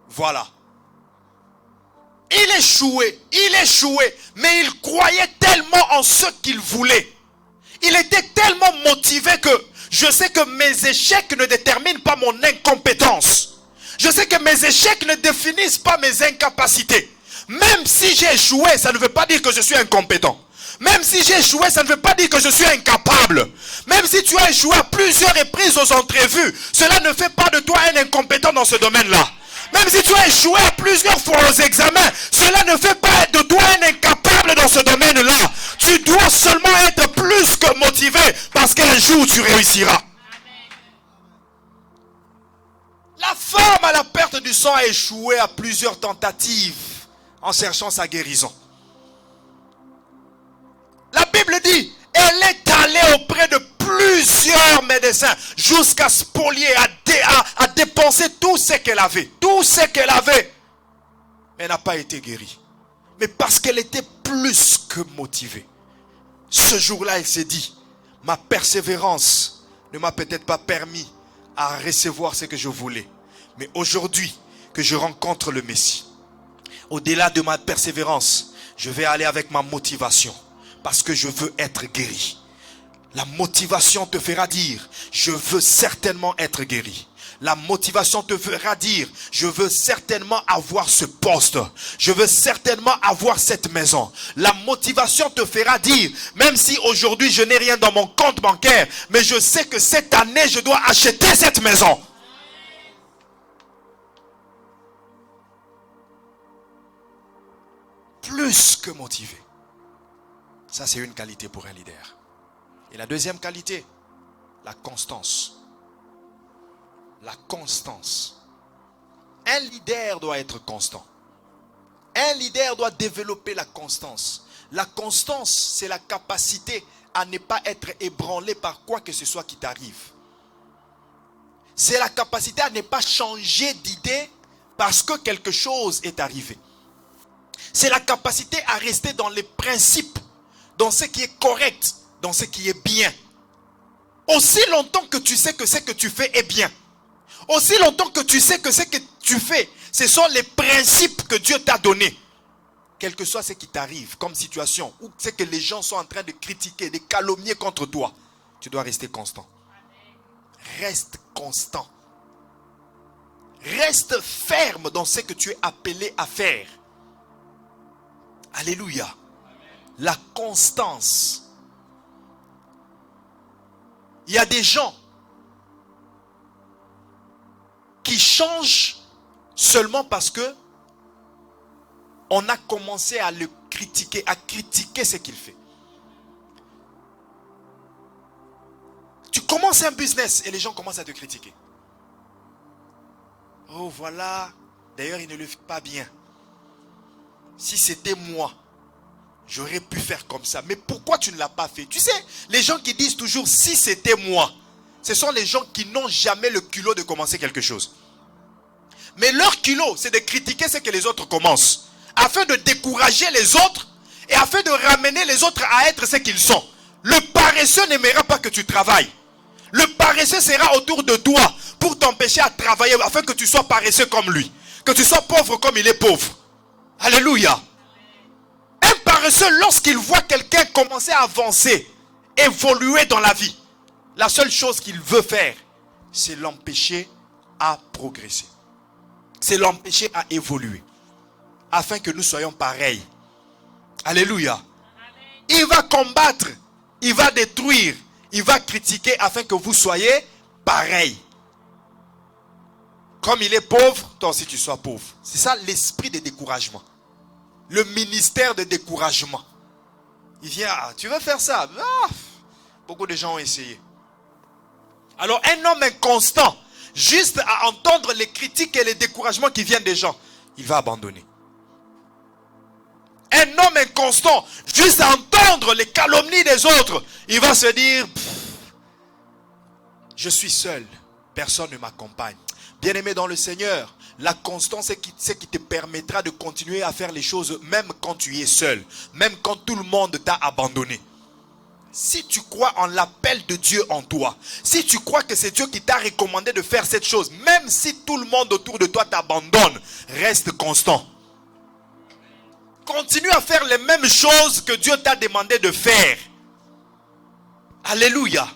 Speaker 1: Voilà. Il échouait, mais il croyait tellement en ce qu'il voulait. Il était tellement motivé que je sais que mes échecs ne déterminent pas mon incompétence. Je sais que mes échecs ne définissent pas mes incapacités. Même si j'ai échoué, ça ne veut pas dire que je suis incompétent. Même si j'ai échoué, ça ne veut pas dire que je suis incapable. Même si tu as échoué à plusieurs reprises aux entrevues, cela ne fait pas de toi un incompétent dans ce domaine-là. Même si tu as échoué à plusieurs fois aux examens, cela ne fait pas de toi un incapable dans ce domaine-là. Tu dois seulement être plus que motivé parce qu'un jour tu réussiras.
Speaker 2: Amen.
Speaker 1: La femme à la perte du sang a échoué à plusieurs tentatives en cherchant sa guérison. La Bible dit, elle est allée auprès de plusieurs médecins jusqu'à spolier, à dépenser tout ce qu'elle avait. Tout ce qu'elle avait. Mais elle n'a pas été guérie. Mais parce qu'elle était plus que motivée. Ce jour-là, elle s'est dit, ma persévérance ne m'a peut-être pas permis à recevoir ce que je voulais. Mais aujourd'hui que je rencontre le Messie, au-delà de ma persévérance, je vais aller avec ma motivation. Parce que je veux être guéri. La motivation te fera dire, je veux certainement être guéri. La motivation te fera dire, je veux certainement avoir ce poste. Je veux certainement avoir cette maison. La motivation te fera dire, même si aujourd'hui je n'ai rien dans mon compte bancaire, mais je sais que cette année je dois acheter cette maison. Plus que motivé. Ça, c'est une qualité pour un leader. Et la deuxième qualité, la constance. La constance. Un leader doit être constant. Un leader doit développer la constance. La constance, c'est la capacité à ne pas être ébranlé par quoi que ce soit qui t'arrive. C'est la capacité à ne pas changer d'idée parce que quelque chose est arrivé. C'est la capacité à rester dans les principes, dans ce qui est correct, dans ce qui est bien. Aussi longtemps que tu sais que ce que tu fais est bien. Aussi longtemps que tu sais que ce que tu fais, ce sont les principes que Dieu t'a donnés. Quel que soit ce qui t'arrive comme situation, ou ce que les gens sont en train de critiquer, de calomnier contre toi, tu dois rester constant. Reste constant. Reste ferme dans ce que tu es appelé à faire. Alléluia. La constance. Il y a des gens qui changent seulement parce que on a commencé à le critiquer, à critiquer ce qu'il fait. Tu commences un business et les gens commencent à te critiquer. Oh voilà, d'ailleurs il ne le fait pas bien. Si c'était moi, j'aurais pu faire comme ça. Mais pourquoi tu ne l'as pas fait? Tu sais, les gens qui disent toujours si c'était moi, ce sont les gens qui n'ont jamais le culot de commencer quelque chose. Mais leur culot, c'est de critiquer ce que les autres commencent, afin de décourager les autres et afin de ramener les autres à être ce qu'ils sont. Le paresseux n'aimera pas que tu travailles. Le paresseux sera autour de toi pour t'empêcher à travailler afin que tu sois paresseux comme lui, que tu sois pauvre comme il est pauvre. Alléluia. Un paresseux, lorsqu'il voit quelqu'un commencer à avancer, évoluer dans la vie, la seule chose qu'il veut faire, c'est l'empêcher à progresser. C'est l'empêcher à évoluer. Afin que nous soyons pareils. Alléluia. Il va combattre, il va détruire, il va critiquer afin que vous soyez pareils. Comme il est pauvre, toi aussi tu sois pauvre. C'est ça l'esprit de découragement. Le ministère de découragement. Il vient, ah, tu veux faire ça? Ah, beaucoup de gens ont essayé. Alors un homme inconstant, juste à entendre les critiques et les découragements qui viennent des gens, il va abandonner. Un homme inconstant, juste à entendre les calomnies des autres, il va se dire, je suis seul, personne ne m'accompagne. Bien-aimé dans le Seigneur, la constance, c'est ce qui te permettra de continuer à faire les choses même quand tu es seul, même quand tout le monde t'a abandonné. Si tu crois en l'appel de Dieu en toi, si tu crois que c'est Dieu qui t'a recommandé de faire cette chose, même si tout le monde autour de toi t'abandonne, reste constant. Continue à faire les mêmes choses que Dieu t'a demandé de faire. Alléluia.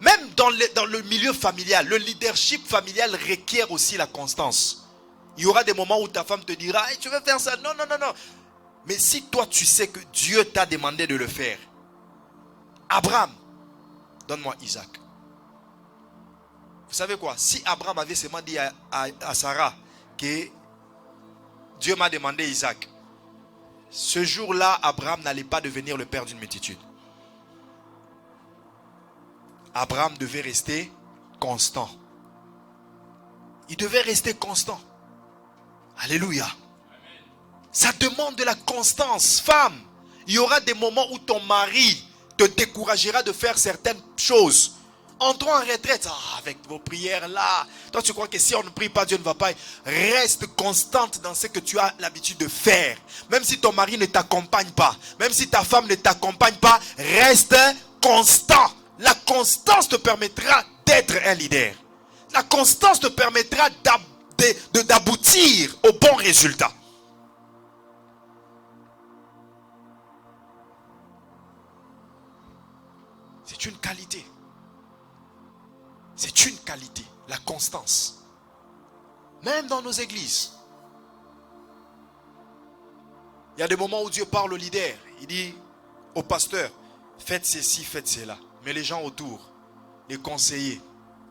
Speaker 1: Même dans le milieu familial, le leadership familial requiert aussi la constance. Il y aura des moments où ta femme te dira, hey, tu veux faire ça? Non, non, non, non. Mais si toi tu sais que Dieu t'a demandé de le faire. Abraham, donne-moi Isaac. Vous savez quoi? Si Abraham avait seulement dit à Sarah que Dieu m'a demandé Isaac, ce jour-là, Abraham n'allait pas devenir le père d'une multitude. Abraham devait rester constant. Il devait rester constant. Alléluia. Ça demande de la constance. Femme, il y aura des moments où ton mari te découragera de faire certaines choses. Entrons en retraite. Ah, avec vos prières là. Toi, tu crois que si on ne prie pas, Dieu ne va pas. Reste constante dans ce que tu as l'habitude de faire. Même si ton mari ne t'accompagne pas. Même si ta femme ne t'accompagne pas. Reste constant. La constance te permettra d'être un leader. La constance te permettra d'aboutir au bon résultat. C'est une qualité. C'est une qualité, la constance. Même dans nos églises. Il y a des moments où Dieu parle au leader. Il dit au pasteur, faites ceci, faites cela. Mais les gens autour, les conseillers,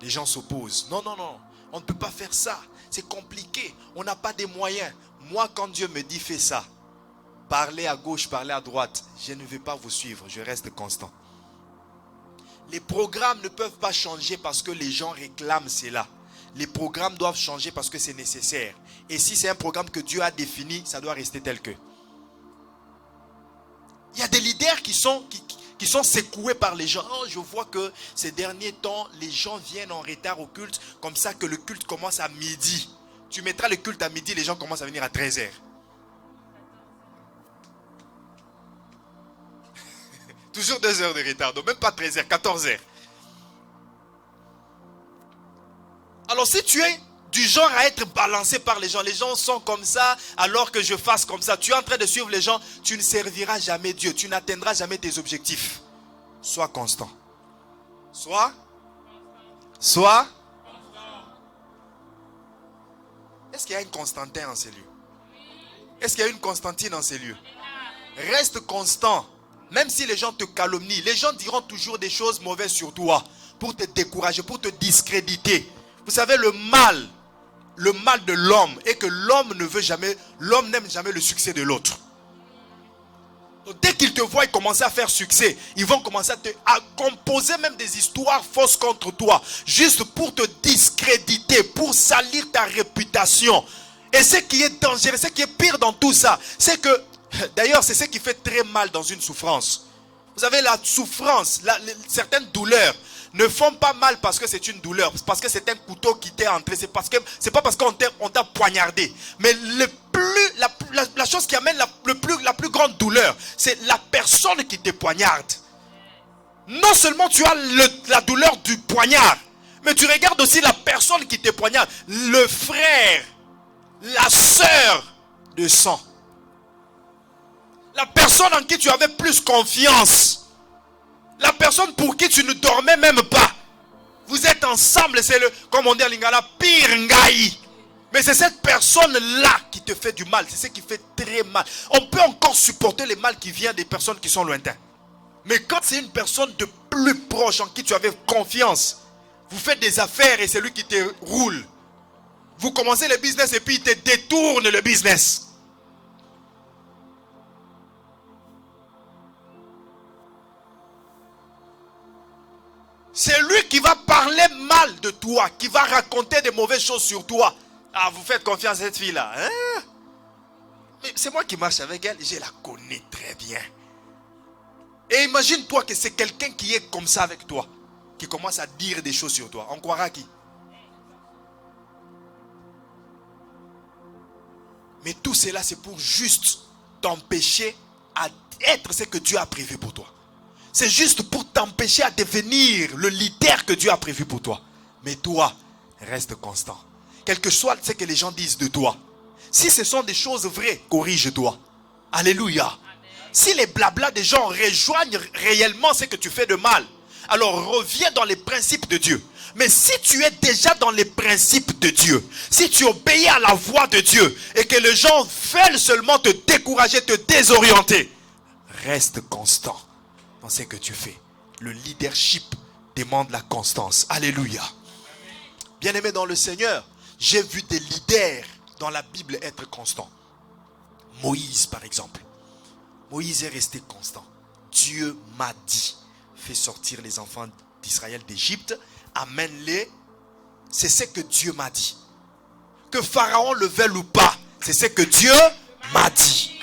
Speaker 1: les gens s'opposent. Non, non, non. On ne peut pas faire ça. C'est compliqué. On n'a pas des moyens. Moi, quand Dieu me dit fais ça, parlez à gauche, parlez à droite, je ne vais pas vous suivre. Je reste constant. Les programmes ne peuvent pas changer parce que les gens réclament cela. Les programmes doivent changer parce que c'est nécessaire. Et si c'est un programme que Dieu a défini, ça doit rester tel que. Il y a des leaders qui sont secoués par les gens. Oh, je vois que ces derniers temps, les gens viennent en retard au culte, comme ça que le culte commence à midi. Tu mettras le culte à midi, les gens commencent à venir à 13h. Toujours 2 heures de retard, donc même pas 13h, 14h. Alors si tu es du genre à être balancé par les gens sont comme ça, alors que je fasse comme ça, tu es en train de suivre les gens, tu ne serviras jamais Dieu, tu n'atteindras jamais tes objectifs. Sois constant. Sois. Est-ce qu'il y a une Constantin en ces lieux? Est-ce qu'il y a une Constantine en ces lieux? Reste constant. Même si les gens te calomnient, les gens diront toujours des choses mauvaises sur toi, pour te décourager, pour te discréditer. Vous savez, le mal de l'homme est que l'homme n'aime jamais le succès de l'autre. Donc, dès qu'ils te voient commencer à faire succès, ils vont commencer à composer même des histoires fausses contre toi, juste pour te discréditer, pour salir ta réputation. Et ce qui est dangereux, ce qui est pire dans tout ça, c'est que, d'ailleurs, c'est ce qui fait très mal dans une souffrance. Vous savez, la souffrance, certaines douleurs ne font pas mal parce que c'est une douleur, parce que c'est un couteau qui t'est entré, c'est pas parce qu'on t'a poignardé. Mais la chose qui amène la plus grande douleur, c'est la personne qui te poignarde. Non seulement tu as la douleur du poignard, mais tu regardes aussi la personne qui te poignarde, le frère, la sœur de sang. La personne en qui tu avais plus confiance. La personne pour qui tu ne dormais même pas. Vous êtes ensemble, c'est comme on dit en lingala, pire ngai. Mais c'est cette personne-là qui te fait du mal. C'est ce qui fait très mal. On peut encore supporter le mal qui vient des personnes qui sont lointaines. Mais quand c'est une personne de plus proche en qui tu avais confiance, vous faites des affaires et c'est lui qui te roule. Vous commencez le business et puis il te détourne le business. C'est lui qui va parler mal de toi, qui va raconter des mauvaises choses sur toi. Ah, vous faites confiance à cette fille-là, hein? Mais c'est moi qui marche avec elle, je la connais très bien. Et imagine-toi que c'est quelqu'un qui est comme ça avec toi, qui commence à dire des choses sur toi. On croira qui? Mais tout cela, c'est pour juste t'empêcher à être ce que Dieu a prévu pour toi. C'est juste pour t'empêcher à devenir le leader que Dieu a prévu pour toi. Mais toi, reste constant. Quel que soit ce que les gens disent de toi. Si ce sont des choses vraies, corrige-toi. Alléluia. Amen. Si les blablas des gens rejoignent réellement ce que tu fais de mal, alors reviens dans les principes de Dieu. Mais si tu es déjà dans les principes de Dieu, si tu obéis à la voix de Dieu et que les gens veulent seulement te décourager, te désorienter, reste constant dans ce que tu fais. Le leadership demande la constance. Alléluia. Bien-aimé dans le Seigneur, j'ai vu des leaders dans la Bible être constants. Moïse par exemple. Moïse est resté constant. Dieu m'a dit, fais sortir les enfants d'Israël d'Égypte, amène-les. C'est ce que Dieu m'a dit. Que Pharaon le veuille ou pas, c'est ce que Dieu m'a dit.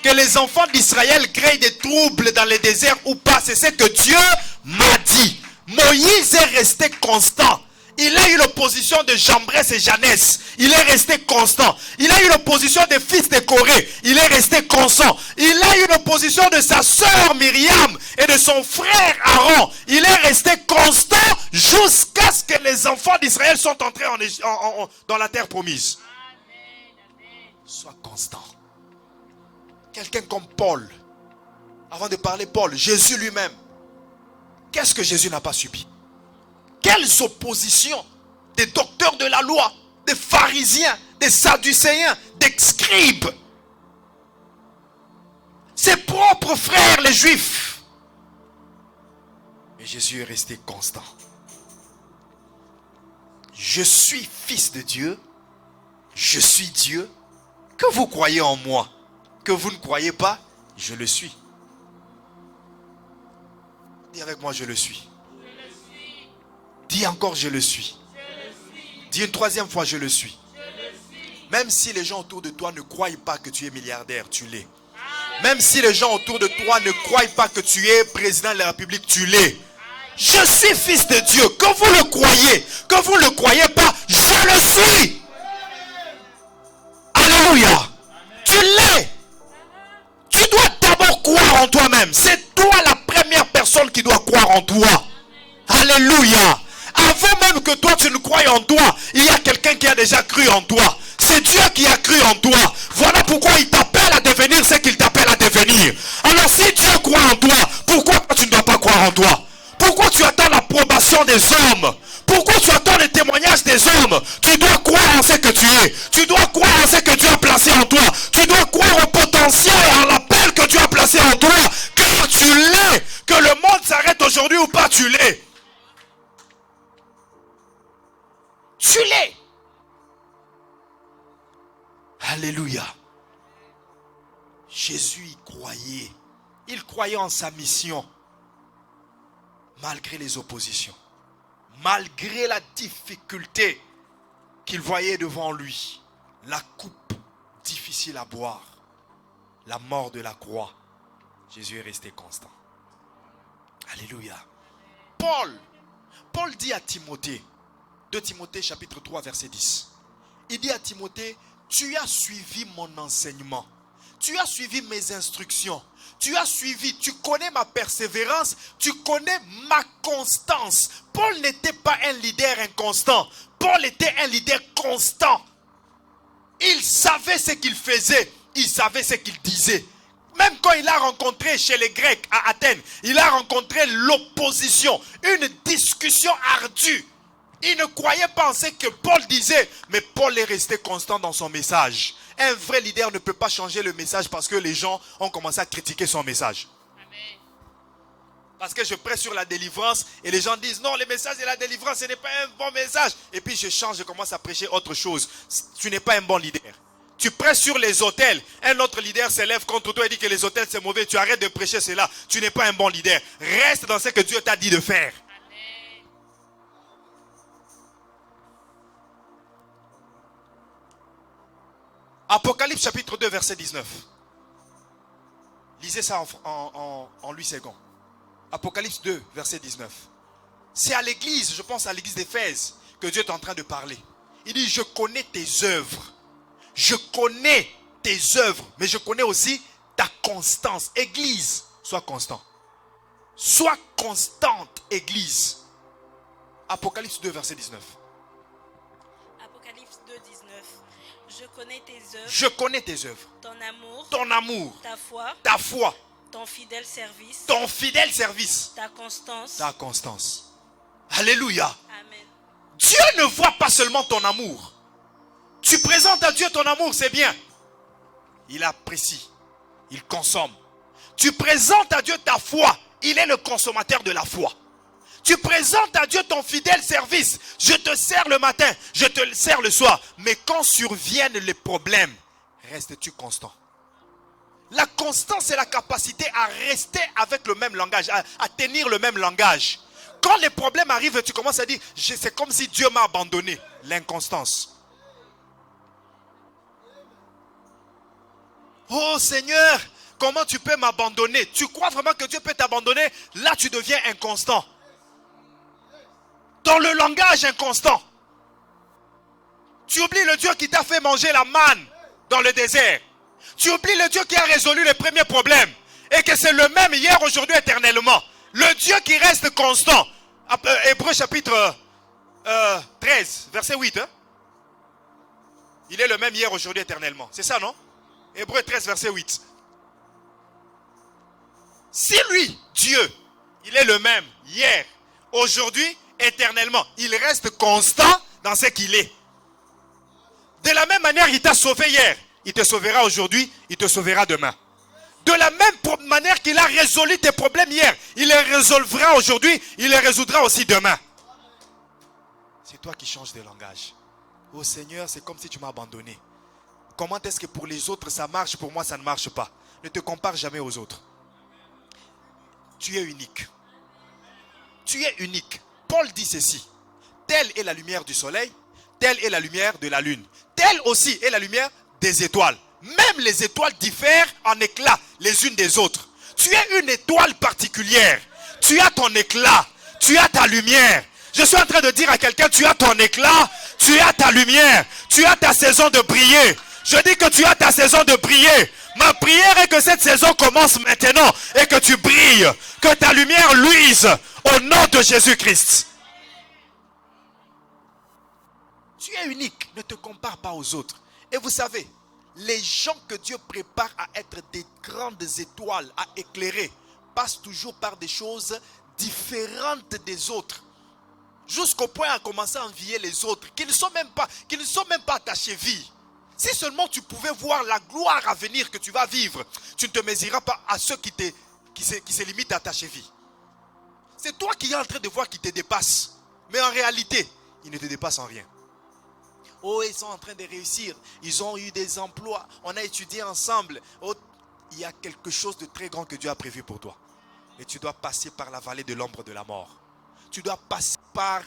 Speaker 1: Que les enfants d'Israël créent des troubles dans le désert ou pas, c'est ce que Dieu m'a dit. Moïse est resté constant. Il a eu l'opposition de Jambres et Janès. Il est resté constant. Il a eu l'opposition des fils de Corée. Il est resté constant. Il a eu l'opposition de sa sœur Myriam et de son frère Aaron. Il est resté constant jusqu'à ce que les enfants d'Israël sont entrés dans la terre promise. Sois constant. Quelqu'un comme Paul. Avant de parler Paul, Jésus lui-même. Qu'est-ce que Jésus n'a pas subi? Quelles oppositions des docteurs de la loi, des pharisiens, des sadducéens, des scribes. Ses propres frères, les juifs. Mais Jésus est resté constant. Je suis fils de Dieu. Je suis Dieu. Que vous croyez en moi, que vous ne croyez pas, je le suis. Dis avec moi, je le suis. Dis encore, je le suis. Dis une troisième fois, je le suis. Même si les gens autour de toi ne croient pas que tu es milliardaire, tu l'es. Même si les gens autour de toi ne croient pas que tu es président de la République, tu l'es. Je suis fils de Dieu. Que vous le croyez, que vous ne le croyez pas, je le suis. Alléluia. Tu l'es. Tu dois d'abord croire en toi-même. C'est toi la première personne qui doit croire en toi. Alléluia. Avant même que toi tu ne croies en toi, il y a quelqu'un qui a déjà cru en toi. C'est Dieu qui a cru en toi. Voilà pourquoi il t'appelle à devenir ce qu'il t'appelle à devenir. Alors si Dieu croit en toi, pourquoi tu ne dois pas croire en toi? Pourquoi tu attends l'approbation des hommes? Pourquoi tu attends le témoignage des hommes? Tu dois croire en ce que tu es. Tu dois croire en ce que Dieu a placé en toi. Tu dois croire au potentiel et à l'appel que Dieu a placé en toi. Car tu l'es. Que le monde s'arrête aujourd'hui ou pas, tu l'es. Tu l'es. Alléluia. Jésus y croyait. Il croyait en sa mission. Malgré les oppositions. Malgré la difficulté qu'il voyait devant lui. La coupe difficile à boire. La mort de la croix. Jésus est resté constant. Alléluia. Paul dit à Timothée. 2 Timothée chapitre 3 verset 10. Il dit à Timothée, tu as suivi mon enseignement. Tu as suivi mes instructions. Tu as suivi, tu connais ma persévérance. Tu connais ma constance. Paul n'était pas un leader inconstant. Paul était un leader constant. Il savait ce qu'il faisait. Il savait ce qu'il disait. Même quand il a rencontré chez les Grecs à Athènes, il a rencontré l'opposition. Une discussion ardue. Il ne croyait pas en ce que Paul disait, mais Paul est resté constant dans son message. Un vrai leader ne peut pas changer le message parce que les gens ont commencé à critiquer son message. Amen. Parce que je prêche sur la délivrance et les gens disent non, le message de la délivrance, ce n'est pas un bon message. Et puis je change, je commence à prêcher autre chose. Tu n'es pas un bon leader. Tu prêches sur les hôtels. Un autre leader s'élève contre toi et dit que les hôtels c'est mauvais. Tu arrêtes de prêcher cela. Tu n'es pas un bon leader. Reste dans ce que Dieu t'a dit de faire. Apocalypse chapitre 2 verset 19. Lisez ça en 8 secondes. Apocalypse 2 verset 19. C'est à l'église, je pense à l'église d'Éphèse, que Dieu est en train de parler. Il dit, je connais tes œuvres. Je connais tes œuvres, mais je connais aussi ta constance. Église, sois constant. Sois constante, église. Apocalypse 2 verset 19.
Speaker 3: Apocalypse 2, 19. Je connais tes œuvres.
Speaker 1: Je connais tes œuvres.
Speaker 3: Ton amour.
Speaker 1: Ton amour.
Speaker 3: Ta foi.
Speaker 1: Ta foi.
Speaker 3: Ton fidèle service.
Speaker 1: Ton fidèle service.
Speaker 3: Ta constance.
Speaker 1: Ta constance. Alléluia.
Speaker 3: Amen.
Speaker 1: Dieu ne voit pas seulement ton amour. Tu présentes à Dieu ton amour, c'est bien. Il apprécie. Il consomme. Tu présentes à Dieu ta foi. Il est le consommateur de la foi. Tu présentes à Dieu ton fidèle service. Je te sers le matin, je te sers le soir. Mais quand surviennent les problèmes, restes-tu constant? La constance, c'est la capacité à rester avec le même langage, à tenir le même langage. Quand les problèmes arrivent, tu commences à dire, c'est comme si Dieu m'a abandonné. L'inconstance. Oh Seigneur, comment tu peux m'abandonner? Tu crois vraiment que Dieu peut t'abandonner? Là, tu deviens inconstant. Dans le langage inconstant. Tu oublies le Dieu qui t'a fait manger la manne dans le désert. Tu oublies le Dieu qui a résolu les premiers problèmes. Et que c'est le même hier, aujourd'hui, éternellement. Le Dieu qui reste constant. Hébreux chapitre 13, verset 8. Hein? Il est le même hier, aujourd'hui, éternellement. C'est ça, non? Hébreux 13, verset 8. Si lui, Dieu, il est le même hier, aujourd'hui éternellement. Il reste constant dans ce qu'il est. De la même manière, il t'a sauvé hier. Il te sauvera aujourd'hui, il te sauvera demain. De la même manière qu'il a résolu tes problèmes hier, il les résolvera aujourd'hui, il les résoudra aussi demain. C'est toi qui changes de langage. Oh Seigneur, c'est comme si tu m'as abandonné. Comment est-ce que pour les autres ça marche, pour moi ça ne marche pas? Ne te compare jamais aux autres. Tu es unique. Tu es unique. Paul dit ceci. Telle est la lumière du soleil, telle est la lumière de la lune. Telle aussi est la lumière des étoiles. Même les étoiles diffèrent en éclat les unes des autres. Tu es une étoile particulière. Tu as ton éclat. Tu as ta lumière. Je suis en train de dire à quelqu'un, tu as ton éclat, tu as ta lumière, tu as ta saison de briller. Je dis que tu as ta saison de briller. Ma prière est que cette saison commence maintenant et que tu brilles, que ta lumière luise au nom de Jésus-Christ. Tu es unique, ne te compare pas aux autres. Et vous savez, les gens que Dieu prépare à être des grandes étoiles, à éclairer, passent toujours par des choses différentes des autres. Jusqu'au point à commencer à envier les autres, qui ne sont même pas à ta cheville. Si seulement tu pouvais voir la gloire à venir que tu vas vivre, tu ne te mesureras pas à ceux qui se limitent à ta cheville. C'est toi qui es en train de voir qui te dépassent. Mais en réalité, ils ne te dépassent en rien. Oh, ils sont en train de réussir. Ils ont eu des emplois. On a étudié ensemble. Oh, il y a quelque chose de très grand que Dieu a prévu pour toi. Et tu dois passer par la vallée de l'ombre de la mort. Tu dois passer par,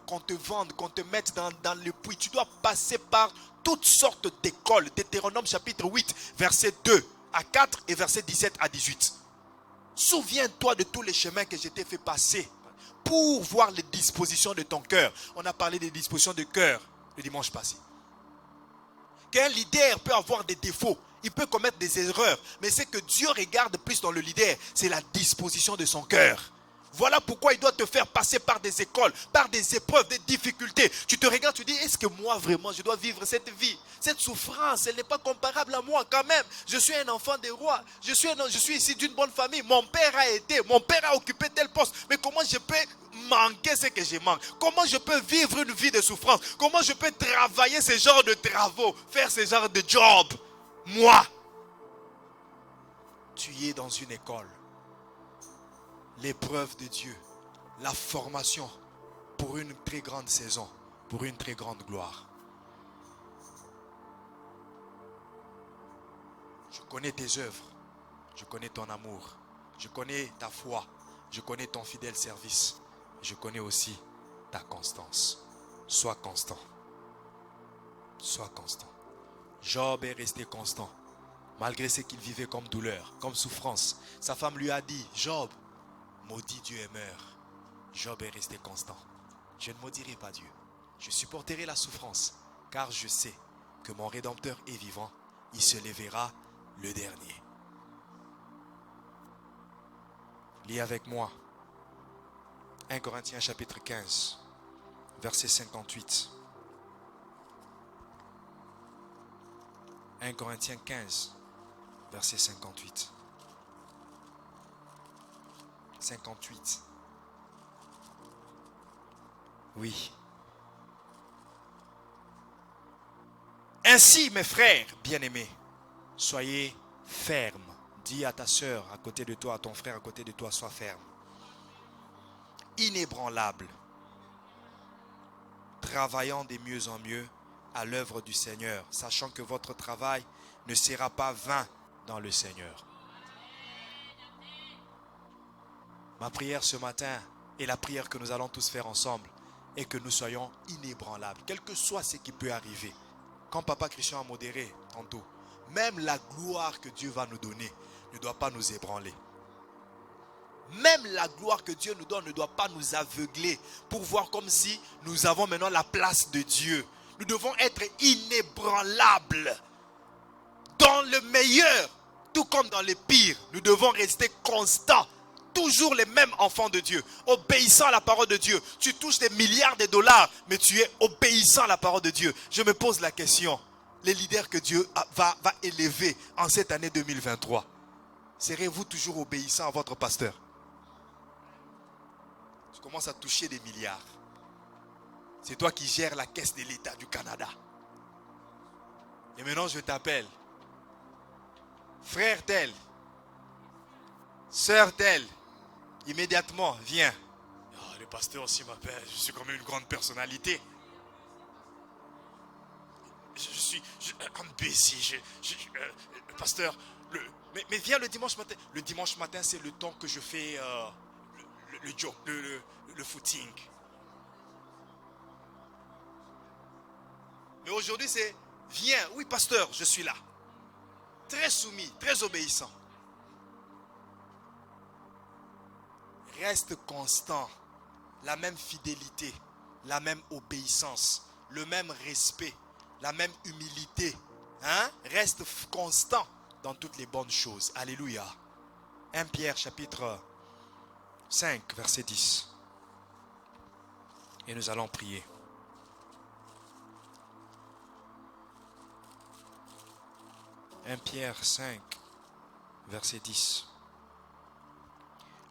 Speaker 1: qu'on te vende, qu'on te mette dans le puits. Tu dois passer par toutes sortes d'écoles. Deutéronome chapitre 8, verset 2 à 4 et verset 17 à 18. Souviens-toi de tous les chemins que je t'ai fait passer pour voir les dispositions de ton cœur. On a parlé des dispositions de cœur le dimanche passé. Qu'un leader peut avoir des défauts, il peut commettre des erreurs, mais ce que Dieu regarde plus dans le leader, c'est la disposition de son cœur. Voilà pourquoi il doit te faire passer par des écoles, par des épreuves, des difficultés. Tu te regardes, tu dis, est-ce que moi vraiment je dois vivre cette vie? Cette souffrance, elle n'est pas comparable à moi quand même. Je suis un enfant des rois. Je suis ici d'une bonne famille. Mon père a occupé tel poste. Mais comment je peux manquer ce que je manque? Comment je peux vivre une vie de souffrance? Comment je peux travailler ce genre de travaux, faire ce genre de job? Moi, tu es dans une école. L'épreuve de Dieu, la formation pour une très grande saison, pour une très grande gloire. Je connais tes œuvres, je connais ton amour, je connais ta foi, je connais ton fidèle service, je connais aussi ta constance. Sois constant. Sois constant. Job est resté constant, malgré ce qu'il vivait comme douleur, comme souffrance. Sa femme lui a dit, Job, maudit Dieu et meurs. Job est resté constant. Je ne maudirai pas Dieu. Je supporterai la souffrance, car je sais que mon Rédempteur est vivant. Il se lèvera le dernier. Lis avec moi 1 Corinthiens chapitre 15, verset 58. 1 Corinthiens 15, verset 58. 58. Oui. Ainsi, mes frères bien-aimés, soyez fermes. Dis à ta sœur à côté de toi, à ton frère à côté de toi, sois ferme. Inébranlable. Travaillant de mieux en mieux à l'œuvre du Seigneur, sachant que votre travail ne sera pas vain dans le Seigneur. Ma prière ce matin et la prière que nous allons tous faire ensemble est que nous soyons inébranlables, quel que soit ce qui peut arriver. Quand Papa Christian a modéré tantôt, même la gloire que Dieu va nous donner ne doit pas nous ébranler. Même la gloire que Dieu nous donne ne doit pas nous aveugler pour voir comme si nous avons maintenant la place de Dieu. Nous devons être inébranlables. Dans le meilleur, tout comme dans le pire, nous devons rester constants. Toujours les mêmes enfants de Dieu, obéissant à la parole de Dieu. Tu touches des milliards de dollars, mais tu es obéissant à la parole de Dieu. Je me pose la question, les leaders que Dieu va élever en cette année 2023, serez-vous toujours obéissant à votre pasteur? commences à toucher des milliards. C'est toi qui gères la caisse de l'État du Canada. Et maintenant, je t'appelle. Frère tel, sœur tel, immédiatement, viens. Oh, le pasteur aussi m'appelle, je suis quand même une grande personnalité. Je suis un baiser. Pasteur, mais viens le dimanche matin. Le dimanche matin, c'est le temps que je fais le footing. Mais aujourd'hui, c'est viens. Oui, pasteur, je suis là. Très soumis, très obéissant. Reste constant. La même fidélité, la même obéissance, le même respect, la même humilité. Hein? Reste constant dans toutes les bonnes choses. Alléluia. 1 Pierre chapitre 5, verset 10. Et nous allons prier. 1 Pierre 5, verset 10.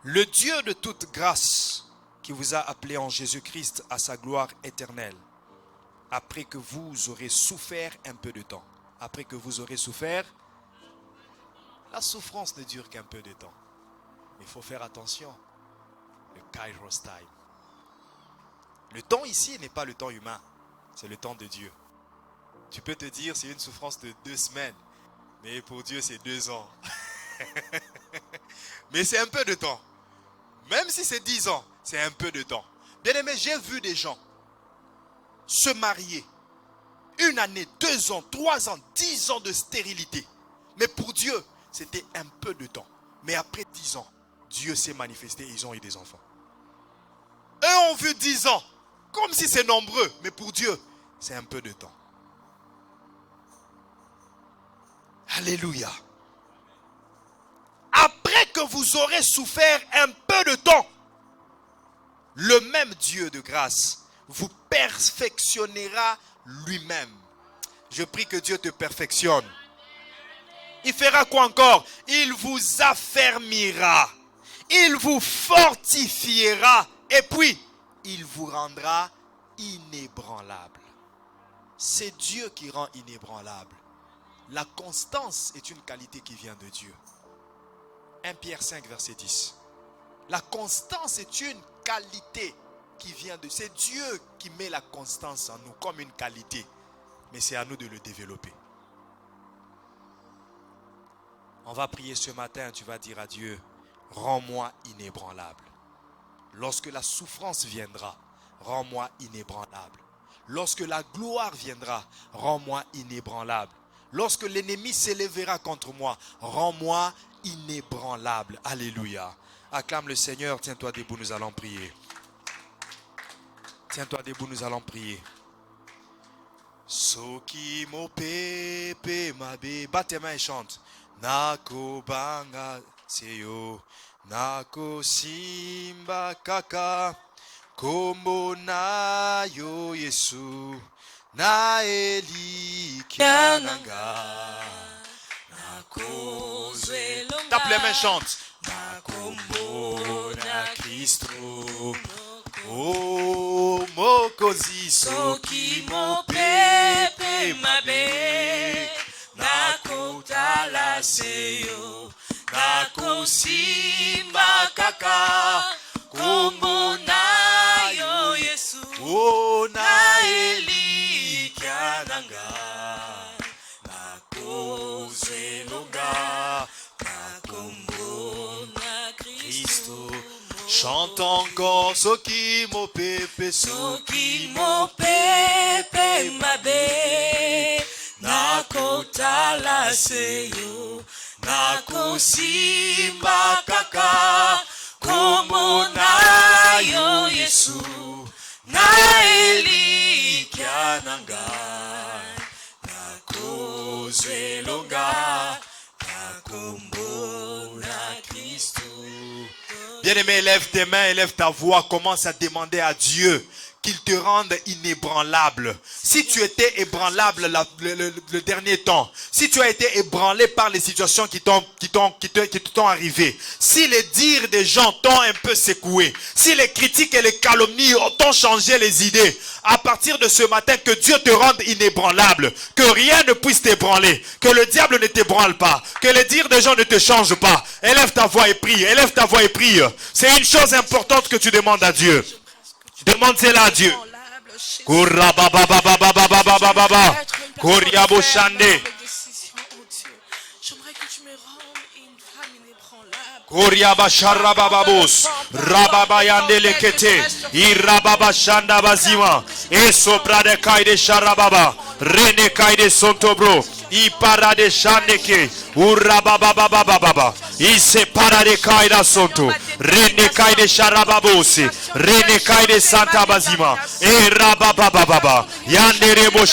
Speaker 1: Le Dieu de toute grâce qui vous a appelé en Jésus-Christ à sa gloire éternelle, après que vous aurez souffert un peu de temps. Après que vous aurez souffert, la souffrance ne dure qu'un peu de temps. Il faut faire attention. Le Kairos time. Le temps ici n'est pas le temps humain, c'est le temps de Dieu. Tu peux te dire c'est une souffrance de 2 semaines. Mais pour Dieu, c'est 2 ans. Mais c'est un peu de temps. Même si c'est 10 ans, c'est un peu de temps. Bien aimé, j'ai vu des gens se marier. 1 année, 2 ans, 3 ans, 10 ans de stérilité. Mais pour Dieu, c'était un peu de temps. Mais après 10 ans, Dieu s'est manifesté et ils ont eu des enfants. Eux ont vu 10 ans. Comme si c'est nombreux. Mais pour Dieu, c'est un peu de temps. Alléluia. Après que vous aurez souffert un peu de temps, le même Dieu de grâce vous perfectionnera lui-même. Je prie que Dieu te perfectionne. Il fera quoi encore? Il vous affermira. Il vous fortifiera. Et puis, il vous rendra inébranlable. C'est Dieu qui rend inébranlable. La constance est une qualité qui vient de Dieu. 1 Pierre 5, verset 10. La constance est une qualité qui vient de... C'est Dieu qui met la constance en nous comme une qualité. Mais c'est à nous de le développer. On va prier ce matin, tu vas dire à Dieu, rends-moi inébranlable. Lorsque la souffrance viendra, rends-moi inébranlable. Lorsque la gloire viendra, rends-moi inébranlable. Lorsque l'ennemi s'élèvera contre moi, rends-moi inébranlable. Alléluia. Acclame le Seigneur. Tiens-toi debout, nous allons prier. Tiens-toi debout, nous allons prier. Soki mo pepe mabe. Bat tes mains et chante. Nako banga seyo. Nako simba kaka. Kombo na yo Yesu. Na eli kiananga. Tape les mains, chante. Nakombo na Kristo. Oh, mokozi soki mo pepe mabe. Nakotala seyo. Nakosimba kaka. Kombo na yo Yesu. Oh, na eli kiananga. Chante encore, soki mo pepe, soki mo pepe mabe, nakotala seyo, nakosimba kaka, kombo na yo Yesu, na eli kiananga, nakozwelonga, nakombo na Kristo. Bien-aimé, élève tes mains, élève ta voix, commence à demander à Dieu qu'il te rende inébranlable. Si tu étais ébranlable le dernier temps, si tu as été ébranlé par les situations qui t'ont arrivé, si les dires des gens t'ont un peu secoué, si les critiques et les calomnies t'ont changé les idées, à partir de ce matin, que Dieu te rende inébranlable, que rien ne puisse t'ébranler, que le diable ne t'ébranle pas, que les dires des gens ne te changent pas. Élève ta voix et prie, élève ta voix et prie. C'est une chose importante que tu demandes à Dieu. Demande-la à Dieu.
Speaker 3: J'aimerais que tu me rendes une femme inébranlable.
Speaker 1: Koriaba sharabababos, rababayande lekete, irababa shanda bazima, e sopra de kaide sharababa, rene kaide sontobro, i para de shandeke, urabababababa, i separa de kaida sonto, rene kaide sharababosi, rene kaide santa bazima, e rababababa, yande rebo